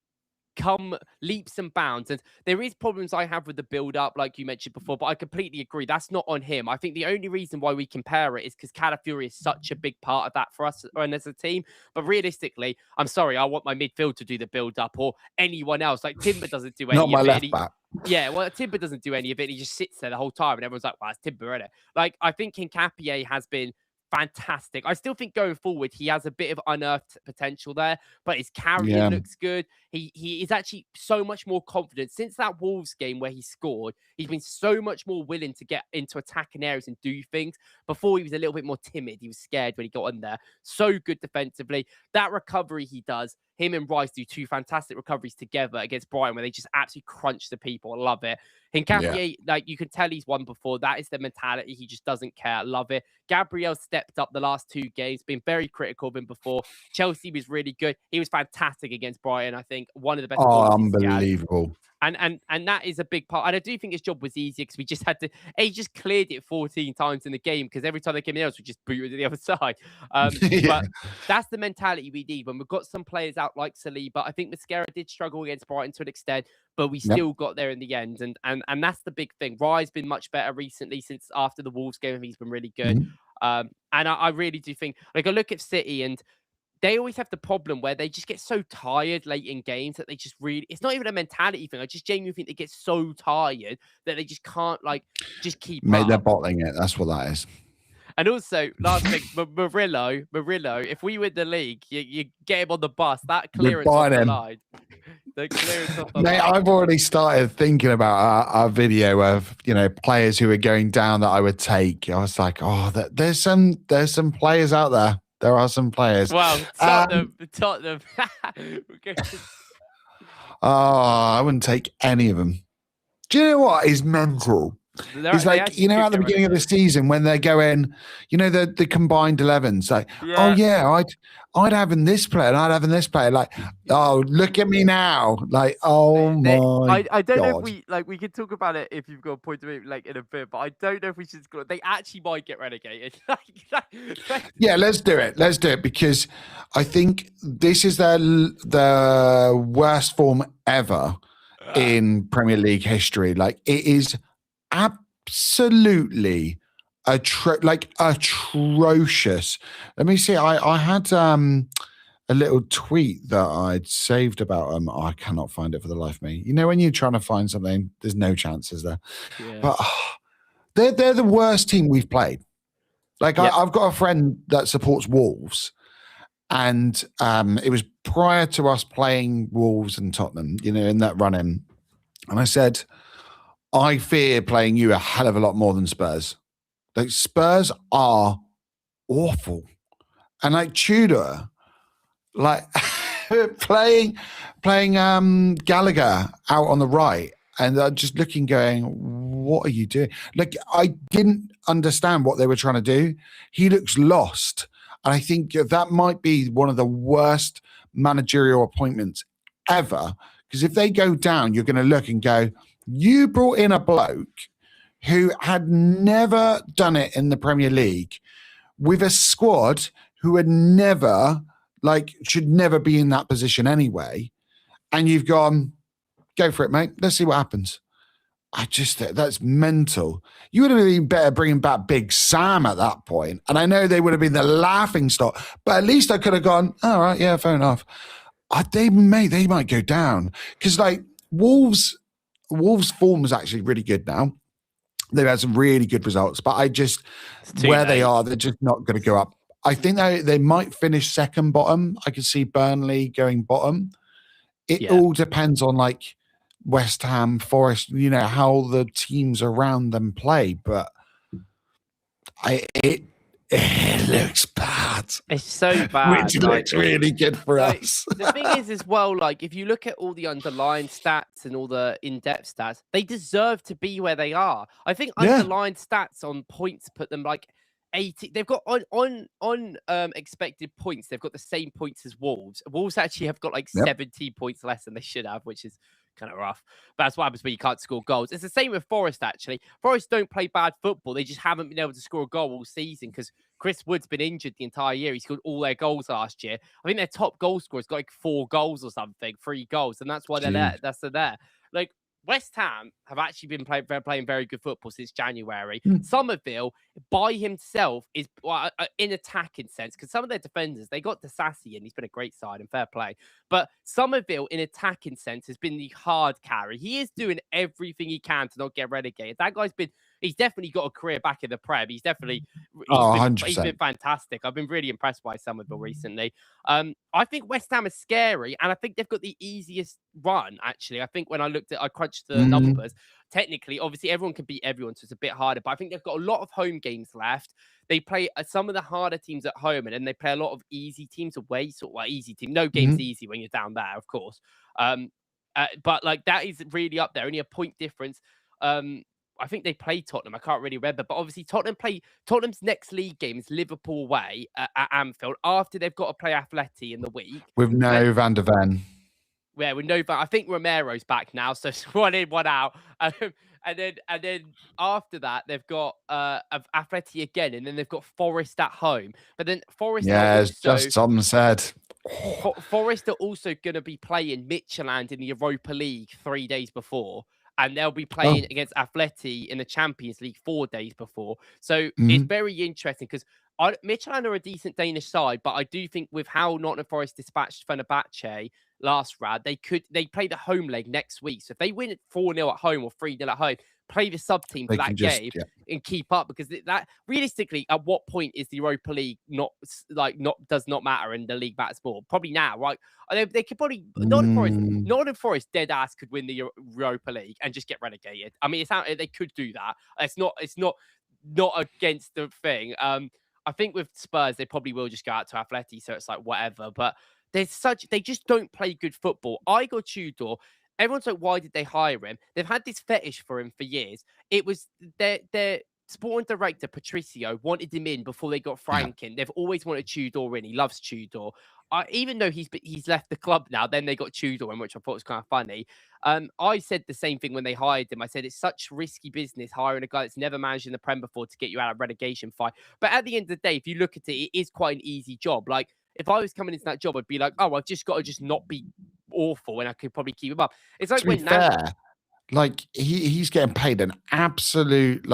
come leaps and bounds, and there is problems I have with the build-up, like you mentioned before, but I completely agree. That's not on him. I think the only reason why we compare it is because Calafiori is such a big part of that for us and as a team. But realistically, I'm sorry, I want my midfield to do the build-up, or anyone else. Like Timber doesn't do any Not my of left it. back. Yeah, well, Timber doesn't do any of it. He just sits there the whole time, and everyone's like, "Wow, it's Timber, isn't it?" Like, I think Hincapié has been fantastic. I still think going forward, he has a bit of unearthed potential there, but his carrying looks good. He is actually so much more confident since that Wolves game where he scored. He's been so much more willing to get into attacking areas and do things. Before, he was a little bit more timid. He was scared when he got on there. So good defensively. That recovery he does, him and Rice do 2 fantastic recoveries together against Brighton where they just absolutely crunch the people. I love it. Hincapié, like, you can tell he's won before. That is the mentality. He just doesn't care. I love it. Gabriel stepped up the last 2 games, been very critical of him before. Chelsea was really good. He was fantastic against Brighton, I think. One of the best. Unbelievable. And that is a big part. And I do think his job was easier because we just had to. He just cleared it 14 times in the game because every time they came in else, we just booted to the other side. But that's the mentality we need when we've got some players out like Saliba. I think Mascara did struggle against Brighton to an extent, but we still got there in the end. And that's the big thing. Rye's been much better recently since after the Wolves game. He's been really good. And I really do think, like, I look at City and they always have the problem where they just get so tired late in games that they just really, it's not even a mentality thing. I just genuinely think they get so tired that they just can't, like, just keep up. They're bottling it. That's what that is. And also, last thing, Murillo, if we win the league, you get him on the bus. That clearance off the line. The clearance off the line. I've already started thinking about our video of, players who are going down that I would take. I was like, there's some players out there. There are some players. Well, Tottenham. I wouldn't take any of them. Do you know what is mental? It's like, at the beginning of the season when they're going, the combined 11s, like, I'd have in this player and I'd have in this player. Like, oh, look at me now. Like, oh my I don't know God. if we could talk about it if you've got a point of view, like, in a bit, but I don't know if we should score. They actually might get relegated. Yeah, let's do it. Let's do it because I think this is the worst form ever in Premier League history. Like, it is absolutely atrocious. Let me see. I had a little tweet that I'd saved about them. I cannot find it for the life of me. When you're trying to find something, there's no chances there. But they're the worst team we've played. Like, I've got a friend that supports Wolves, and it was prior to us playing Wolves and Tottenham, in that run-in. And I said, I fear playing you a hell of a lot more than Spurs. Like, Spurs are awful. And like Tudor, like playing Gallagher out on the right, and just looking, going, what are you doing? Like, I didn't understand what they were trying to do. He looks lost. And I think that might be one of the worst managerial appointments ever. Because if they go down, you're going to look and go, you brought in a bloke who had never done it in the Premier League with a squad who had never, should never be in that position anyway. And you've gone, go for it, mate. Let's see what happens. I just think that's mental. You would have been better bringing back Big Sam at that point. And I know they would have been the laughing stock, but at least I could have gone, all right, yeah, fair enough. They might go down because Wolves' form is actually really good now. They've had some really good results, but they are, they're just not going to go up. I think they might finish second bottom. I could see Burnley going bottom. It all depends on West Ham, Forest, how the teams around them play, but it looks bad. It's so bad. Which looks really good for us. The thing is as well, if you look at all the underlying stats and all the in-depth stats, they deserve to be where they are. I think underlying stats on points put them 80. They've got on expected points. They've got the same points as Wolves. Wolves actually have got 70 points less than they should have, which is kind of rough. But that's what happens when you can't score goals. It's the same with Forest, actually. Forest don't play bad football. They just haven't been able to score a goal all season because Chris Wood's been injured the entire year. He scored all their goals last year. I think their top goal scorer's got 4 goals or something, 3 goals, and that's why they're there. They're there. West Ham have actually been playing very good football since January. Somerville, by himself, is in attacking sense, because some of their defenders, they got Disasi, and he's been a great side and fair play. But Somerville, in attacking sense, has been the hard carry. He is doing everything he can to not get relegated. That guy's he's definitely got a career back in the Prem. He's definitely he's been fantastic. I've been really impressed by Somerville recently. I think West Ham is scary, and I think they've got the easiest run, actually. I think when I crunched the numbers, technically, obviously, everyone can beat everyone, so it's a bit harder, but I think they've got a lot of home games left. They play some of the harder teams at home, and then they play a lot of easy teams away. Easy team. No game's easy when you're down there, of course. But that is really up there. Only a point difference. I think they play Tottenham. I can't really remember, but obviously Tottenham's next league game is Liverpool away at Anfield. After they've got to play Atleti in the week with no Van der Ven. Yeah, with no. I think Romero's back now, so it's 1 in, 1 out. And then after that, they've got Atleti again, and then they've got Forest at home. But then Forest, it's just something said. Forest are also going to be playing Midtjylland in the Europa League 3 days before. And they'll be playing against Atleti in the Champions League 4 days before. So it's very interesting because Midtjylland are a decent Danish side, but I do think with how Nottingham Forest dispatched Fenerbahce last round, they play the home leg next week. So if they win 4-0 at home or 3-0 at home, play the sub team for that game and keep up, because that realistically, at what point is the Europa League does not matter and the league matters more? Probably now, right? They could probably Nottingham Forest dead ass could win the Europa League and just get relegated. I mean, they could do that. It's not against the thing. I think with Spurs, they probably will just go out to Atleti, so it's whatever. But they just don't play good football. Igor Tudor, everyone's like, why did they hire him? They've had this fetish for him for years. It was their sporting director, Patricio, wanted him in before they got Frank in. They've always wanted Tudor in. He loves Tudor. Even though he's left the club now, then they got Tudor in, which I thought was kind of funny. I said the same thing when they hired him. I said it's such risky business hiring a guy that's never managed in the Prem before to get you out of relegation fight. But at the end of the day, if you look at it, it is quite an easy job. If I was coming into that job, I'd be like, oh, I've just got to just not be awful, and I could probably keep him up. It's like when he's getting paid an absolute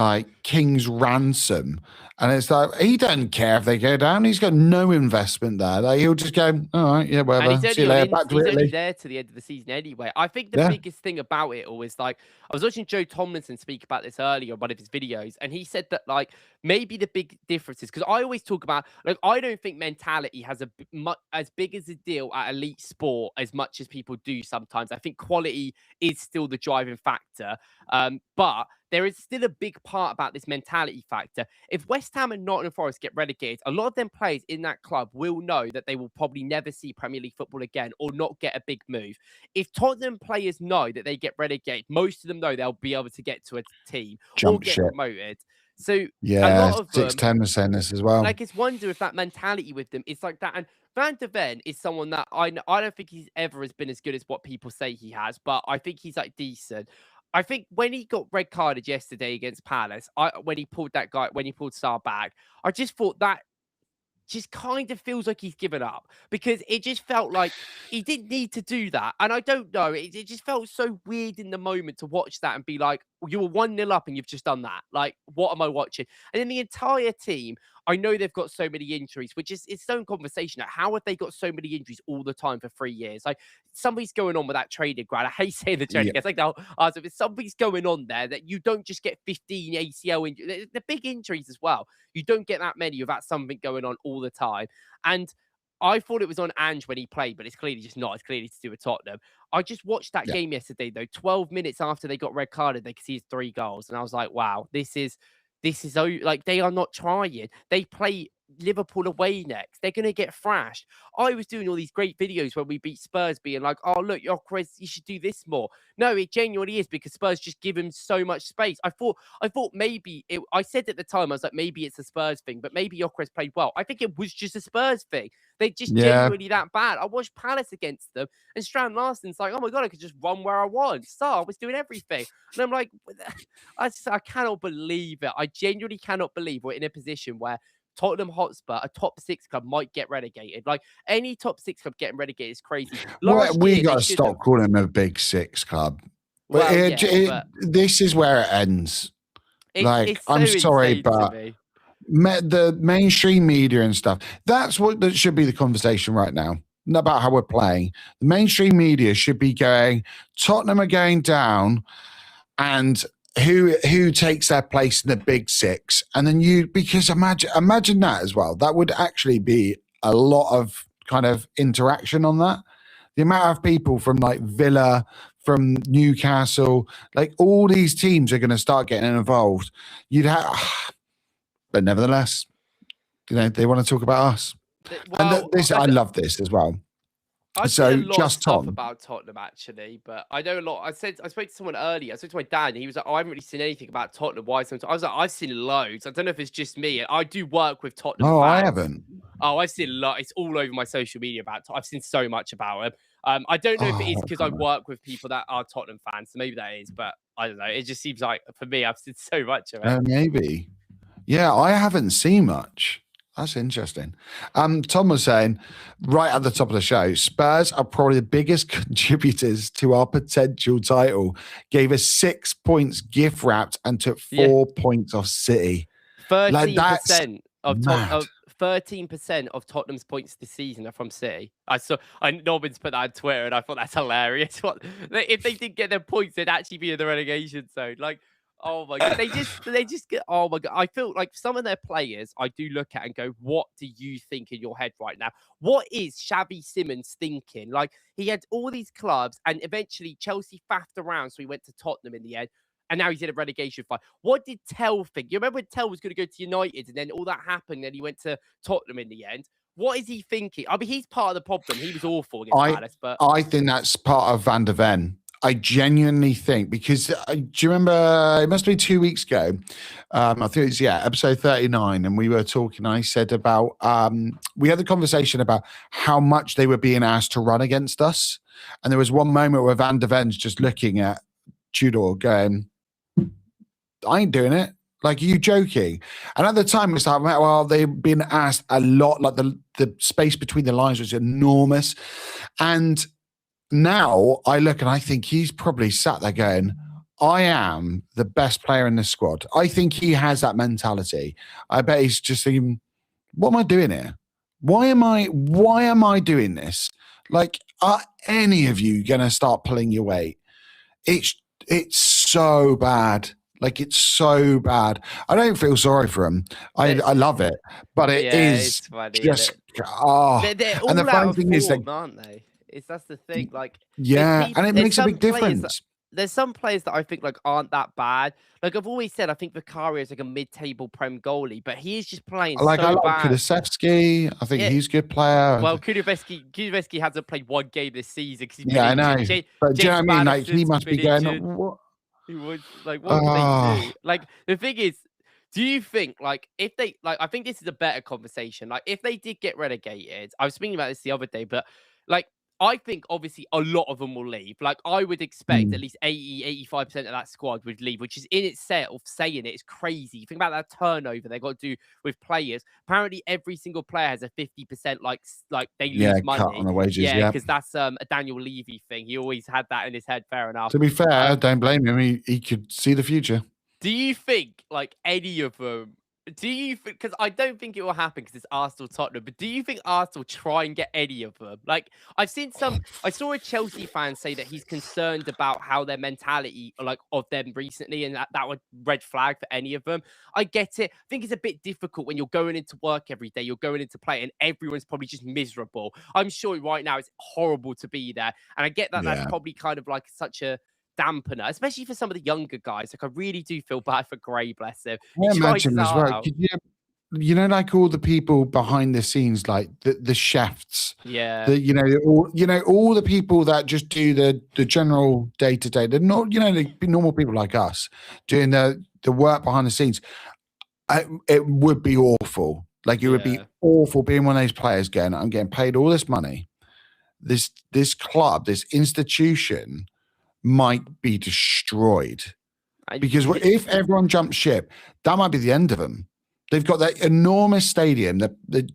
king's ransom, and it's he doesn't care if they go down. He's got no investment there. He'll just go, all right, yeah, whatever. See you later. Back to Italy. He's only there to the end of the season anyway. I think the biggest thing about it all is I was watching Joe Tomlinson speak about this earlier on one of his videos, and he said that maybe the big difference is, because I always talk about I don't think mentality has as big as a deal at elite sport as much as people do sometimes. I think quality is still the driving factor, but there is still a big part about this mentality factor. If West Ham and Nottingham Forest get relegated, a lot of them players in that club will know that they will probably never see Premier League football again or not get a big move. If Tottenham players know that they get relegated, most of them know they'll be able to get to a team or get promoted. So a lot of 6-10 was saying this as well. It's wonder if that mentality with them is like that. And Van der Ven is someone that I don't think he's ever has been as good as what people say he has, but I think he's decent. I think when he got red carded yesterday against Palace, when he pulled Sarr back, I just thought that just kind of feels like he's given up, because it just felt like he didn't need to do that. And I don't know, it just felt so weird in the moment to watch that and be like, you were 1-0 up and you've just done that. What am I watching? And then the entire team, I know they've got so many injuries, which is its own conversation. How have they got so many injuries all the time for 3 years? Somebody's going on with that trading grad. I hate saying the trading. It's if something's going on there that you don't just get 15 ACL injuries. The big injuries as well. You don't get that many without something going on all the time. And I thought it was on Ange when he played, but it's clearly just not. It's clearly to do with Tottenham. I just watched that game yesterday, though. 12 minutes after they got red carded, they could see 3 goals. And I was like, wow, this is like they are not trying. They play Liverpool away next. They're going to get thrashed. I was doing all these great videos when we beat Spurs, being like, oh, look, Gyökeres, you should do this more. No, it genuinely is because Spurs just give him so much space. I thought maybe I said at the time, I was like, maybe it's a Spurs thing, but maybe Gyökeres played well. I think it was just a Spurs thing. They're just genuinely that bad. I watched Palace against them, and Strand Larsen's like, oh my God, I could just run where I want. Sarr was doing everything. And I'm like, I cannot believe it. I genuinely cannot believe we're in a position where Tottenham Hotspur, a top 6 club, might get relegated. Like, any top 6 club getting relegated is crazy. We got to stop calling them a big 6 club. But, but this is where it ends. Like, so I'm sorry, but the mainstream media and stuff, that should be the conversation right now. Not about how we're playing. The mainstream media should be going, Tottenham are going down, and who takes their place in the big 6, and then because imagine that as well. That would actually be a lot of kind of interaction on that. The amount of people from like Villa, from Newcastle, like all these teams are going to start getting involved. But nevertheless, they want to talk about us. Well, and I love this as well. I've seen a lot of stuff about Tottenham, actually, but I know a lot. I spoke to someone earlier. I spoke to my dad, and he was like, I haven't really seen anything about Tottenham. Why? I was like, I've seen loads. I don't know if it's just me. I do work with Tottenham fans. I haven't. Oh, I've seen a lot. It's all over my social media about Tottenham. I've seen so much about him. I don't know if it is because I work with people that are Tottenham fans, so maybe that is, but I don't know. It just seems like, for me, I've seen so much of it. Maybe. Yeah, I haven't seen much. That's interesting. Tom was saying right at the top of the show, Spurs are probably the biggest contributors to our potential title. Gave us 6 points gift wrapped and took 4 points off City. 13% of 13% of Tottenham's points this season are from City. Norbin's put that on Twitter, and I thought that's hilarious. If they didn't get their points, they'd actually be in the relegation zone. Like, oh my God, they just get, oh my God. I feel like some of their players I do look at and go, what do you think in your head right now? What is Xavi Simons thinking? Like, he had all these clubs, and eventually Chelsea faffed around, so he went to Tottenham in the end, and now he's in a relegation fight. What did Tell think? You remember when Tell was going to go to United, and then all that happened, and he went to Tottenham in the end? What is he thinking? I mean, he's part of the problem. He was awful against Palace, but I think that's part of Van der Ven. I genuinely think, because do you remember, it must be 2 weeks ago, I think it was, episode 39, and we were talking, I said about, we had the conversation about how much they were being asked to run against us, and there was one moment where Van der Ven's just looking at Tudor going, I ain't doing it. Like, are you joking? And at the time, it's like, well, they've been asked a lot, like the space between the lines was enormous, and now I look and I think he's probably sat there going, I am the best player in this squad. I think he has that mentality. I bet he's just thinking, what am I doing here? Why am I doing this? Like, are any of you going to start pulling your weight? It's so bad. Like, it's so bad. I don't feel sorry for him. I love it, but it is funny, just, they're all and the funny thing is that, aren't they? That's the thing. Like, and it makes a big difference. There's some players that I think like aren't that bad. Like, I've always said, I think Vicario is like a mid-table Prem goalie, but he is just playing like, so I like bad. Kulusevski. I think he's a good player. Well, Kulusevski hasn't played one game this season because he's I know. But do you know what I mean? Like, he must be going, what? He would, like, what do they do? Like, the thing is, do you think, like, if they, like, I think this is a better conversation. Like, if they did get relegated, I was thinking about this the other day, but like, I think obviously a lot of them will leave. Like, I would expect at least 85% of that squad would leave, which is in itself, saying it is crazy. Think about that turnover they got to do with players. Apparently, every single player has a 50% like they lose money. Cut on the wages. Yeah, because that's a Daniel Levy thing. He always had that in his head. Fair enough. To be fair, don't blame him. He could see the future. Do you think like any of them Do you think, because I don't think it will happen because it's Arsenal Tottenham, but do you think Arsenal try and get any of them? Like, I saw a Chelsea fan say that he's concerned about how their mentality, like, of them recently, and that would red flag for any of them. I get it. I think it's a bit difficult when you're going into work every day, you're going into play, and everyone's probably just miserable. I'm sure right now it's horrible to be there. And I get that that's probably kind of like such a dampener, especially for some of the younger guys. Like, I really do feel bad for Gray, bless him. I imagine as well. You know, like all the people behind the scenes, like the chefs, all the people that just do the general day to day. They're not, the normal people like us doing the work behind the scenes. It would be awful. Like, it would be awful being one of those players I'm getting paid all this money. This club, this institution might be destroyed because if everyone jumps ship, that might be the end of them. They've got that enormous stadium that running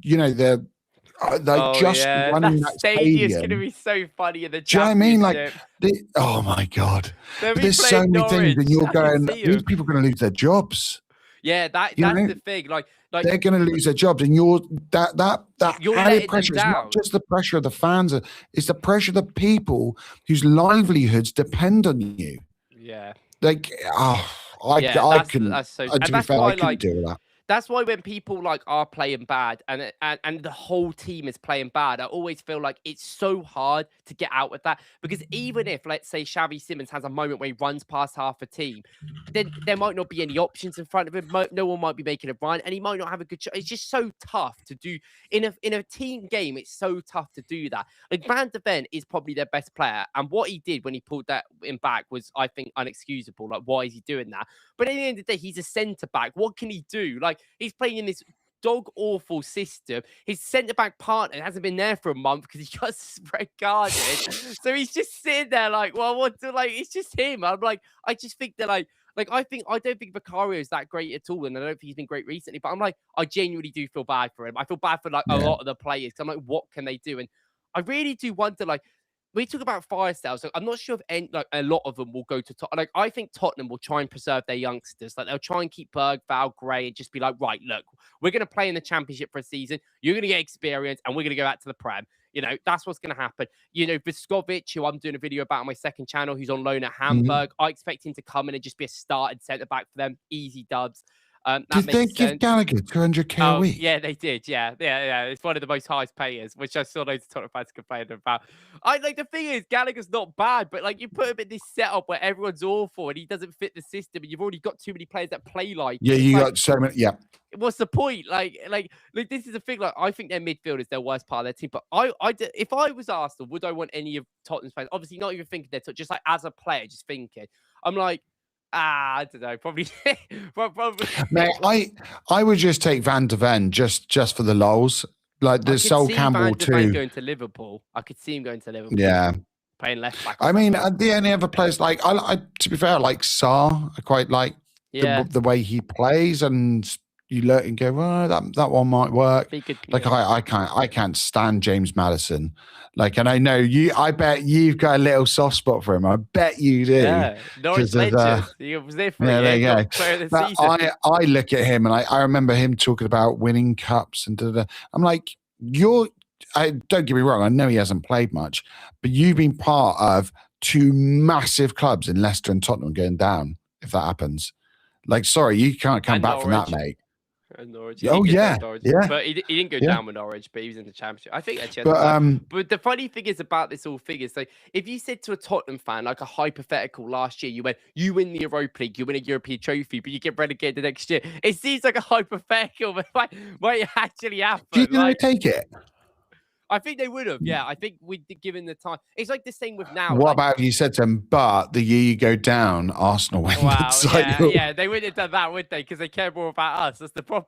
that stadium's going to be so funny in the championship. Do you know what I mean? Like, oh my god, there's so many things, and you're going, these people are going to lose their jobs. Yeah, that's the thing. Like they're going to lose their jobs, and you're added pressure. It's not just the pressure of the fans; it's the pressure of the people whose livelihoods depend on you. Yeah, like I couldn't. To be fair, I couldn't do that. That's why when people like are playing bad and the whole team is playing bad, I always feel like it's so hard to get out with that, because even if, let's say, Xavi Simons has a moment where he runs past half a team, then there might not be any options in front of him. No one might be making a run, and he might not have a good shot. It's just so tough to do in a team game. It's so tough to do that. Like, Van de Ven is probably their best player, and what he did when he pulled that in back was, I think, unexcusable. Like, why is he doing that? But at the end of the day, he's a centre back. What can he do? Like, he's playing in this dog awful system. His centre back partner hasn't been there for a month because he got red carded. So he's just sitting there like, well, what? Like, it's just him. I'm like, I just think that I don't think Vicario is that great at all, and I don't think he's been great recently. But I'm like, I genuinely do feel bad for him. I feel bad for a lot of the players. I'm like, what can they do? And I really do wonder, like, we talk about fire sales. Like, I'm not sure if a lot of them will go to Tottenham. Like, I think Tottenham will try and preserve their youngsters. Like, they'll try and keep Berg, Val, Gray, and just be like, right, look, we're going to play in the Championship for a season. You're going to get experience, and we're going to go back to the Prem. That's what's going to happen. Viskovic, who I'm doing a video about on my second channel, who's on loan at Hamburg. I expect him to come in and just be a started centre back for them. Easy dubs. Did they give Gallagher 200k a week? Yeah, they did. Yeah. It's one of the most highest payers, which I saw loads of Tottenham fans complaining about. The thing is, Gallagher's not bad, but like, you put him in this setup where everyone's awful and he doesn't fit the system, and you've already got too many players that play like. Yeah, you got so many. Yeah. What's the point? Like this is the thing. Like, I think their midfield is their worst part of their team. But if I was Arsenal, would I want any of Tottenham's players? Obviously, not even thinking they're just like as a player, just thinking. I'm like, I don't know. Probably. Mate, I would just take Van de Ven just for the lols. Like, the Sol Campbell too. Going to Liverpool. I could see him going to Liverpool. Yeah. Playing left back. I mean, the only other players, like, I to be fair, like Sarr. I quite like the way he plays, and you look and go, well, that one might work. I can't stand James Maddison. Like, and I know you. I bet you've got a little soft spot for him. I bet you do. Yeah, Norwich legend. He was there for there you go. Player of the season. I look at him and I remember him talking about winning cups and da. I'm like, don't get me wrong. I know he hasn't played much, but you've been part of two massive clubs in Leicester and Tottenham going down. If that happens, like, sorry, you can't come back from that, mate. Norwich. Yeah. But he didn't go down with Norwich, but he was in the Championship. I think actually. But the funny thing is about this whole thing is, like, if you said to a Tottenham fan, like a hypothetical last year, you win the Europa League, you win a European trophy, but you get relegated the next year. It seems like a hypothetical, but might actually happen. Do you think they take it? I think they would have. Yeah, I think we'd given the time. It's like the same with now. What about if you said to them, but the year you go down, Arsenal win? Wow, yeah, they wouldn't have done that, would they? Because they care more about us. That's the problem.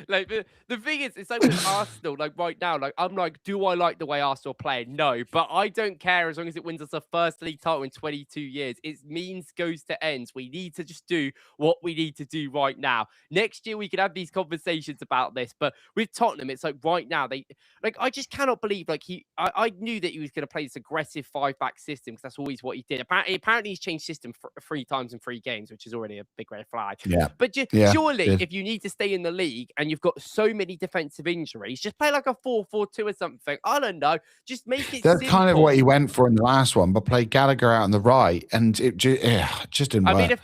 Like, the thing is, it's like with Arsenal. Like, right now, like, I'm like, do I like the way Arsenal play? No, but I don't care as long as it wins us a first league title in 22 years. It means goes to ends. We need to just do what we need to do right now. Next year we can have these conversations about this, but with Tottenham, it's like right now I just cannot cannot believe I knew that he was going to play this aggressive 5-back system because that's always what he did. Apparently he's changed system 3 times in 3 games, which is already a big red flag. Yeah. But surely if you need to stay in the league and you've got so many defensive injuries, just play like a 4-4-2 or something. I don't know. Just make it That's simple. kind of what he went for in the last one, but play Gallagher out on the right, and it just didn't work.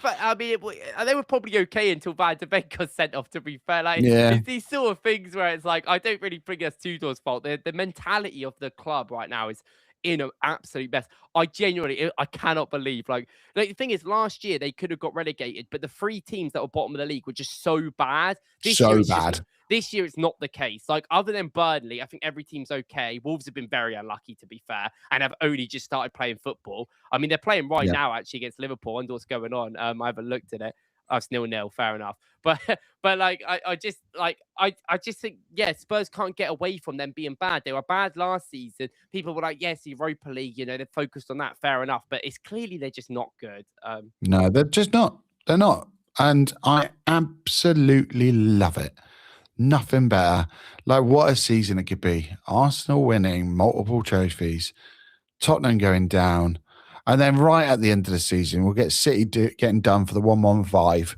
They were probably okay until Van de Beek got sent off, to be fair. It's these sort of things where it's like, I don't really think that's Tudor's fault. The mentality of the club right now is in an absolute mess. I cannot believe, the thing is, last year they could have got relegated, but the 3 teams that were bottom of the league were just so bad. This year it's not the case. Other than Burnley, I think every team's okay. Wolves have been very unlucky, to be fair, and have only just started playing football. I mean, they're playing right now actually against Liverpool. I wonder what's going on. I haven't looked at it. It's 0-0, fair enough. But I just think, Spurs can't get away from them being bad. They were bad last season. People were like, yes, Europa League, they're focused on that, fair enough. But it's clearly they're just not good. No, they're just not. They're not. And I absolutely love it. Nothing better. What a season it could be. Arsenal winning multiple trophies, Tottenham going down. And then right at the end of the season, we'll get City getting done for the 1-1-5.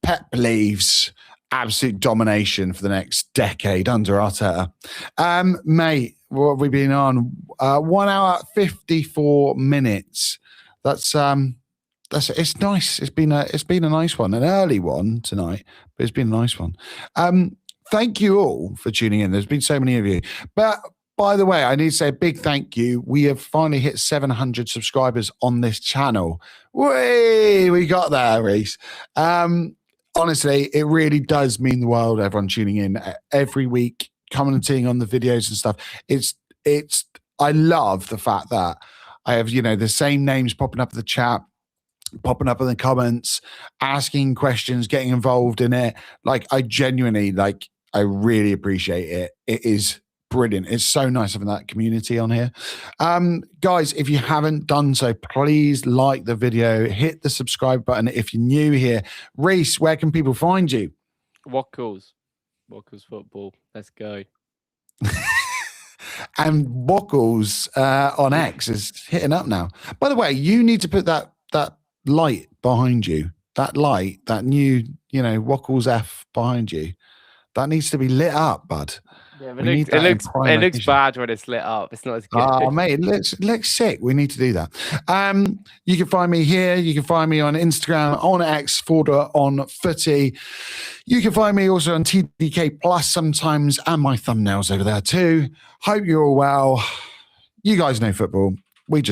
Pep leaves, absolute domination for the next decade under Arteta. Mate, what have we been on? 1 hour 54 minutes. That's it's nice. It's been a nice one, an early one tonight, but it's been a nice one. Thank you all for tuning in. There's been so many of you, but. By the way, I need to say a big thank you. We have finally hit 700 subscribers on this channel. We got there, Reece. Honestly, it really does mean the world, everyone tuning in every week, commenting on the videos and stuff. I love the fact that I have, the same names popping up in the chat, popping up in the comments, asking questions, getting involved in it. I genuinely, I really appreciate it. It is brilliant. It's so nice having that community on here. Guys, if you haven't done so, please like the video, hit the subscribe button if you're new here. Reece, where can people find you? Wokkles Football. Let's go. And Wokkles on X is hitting up now. By the way, you need to put that light behind you. That light, that new, Wokkles F behind you. That needs to be lit up, bud. Yeah, but it looks bad when it's lit up. It's not as good. Oh, mate, it looks sick. We need to do that. You can find me here. You can find me on Instagram, on X, Forder on Footy. You can find me also on TDK Plus sometimes, and my thumbnails over there too. Hope you're all well. You guys know football. We just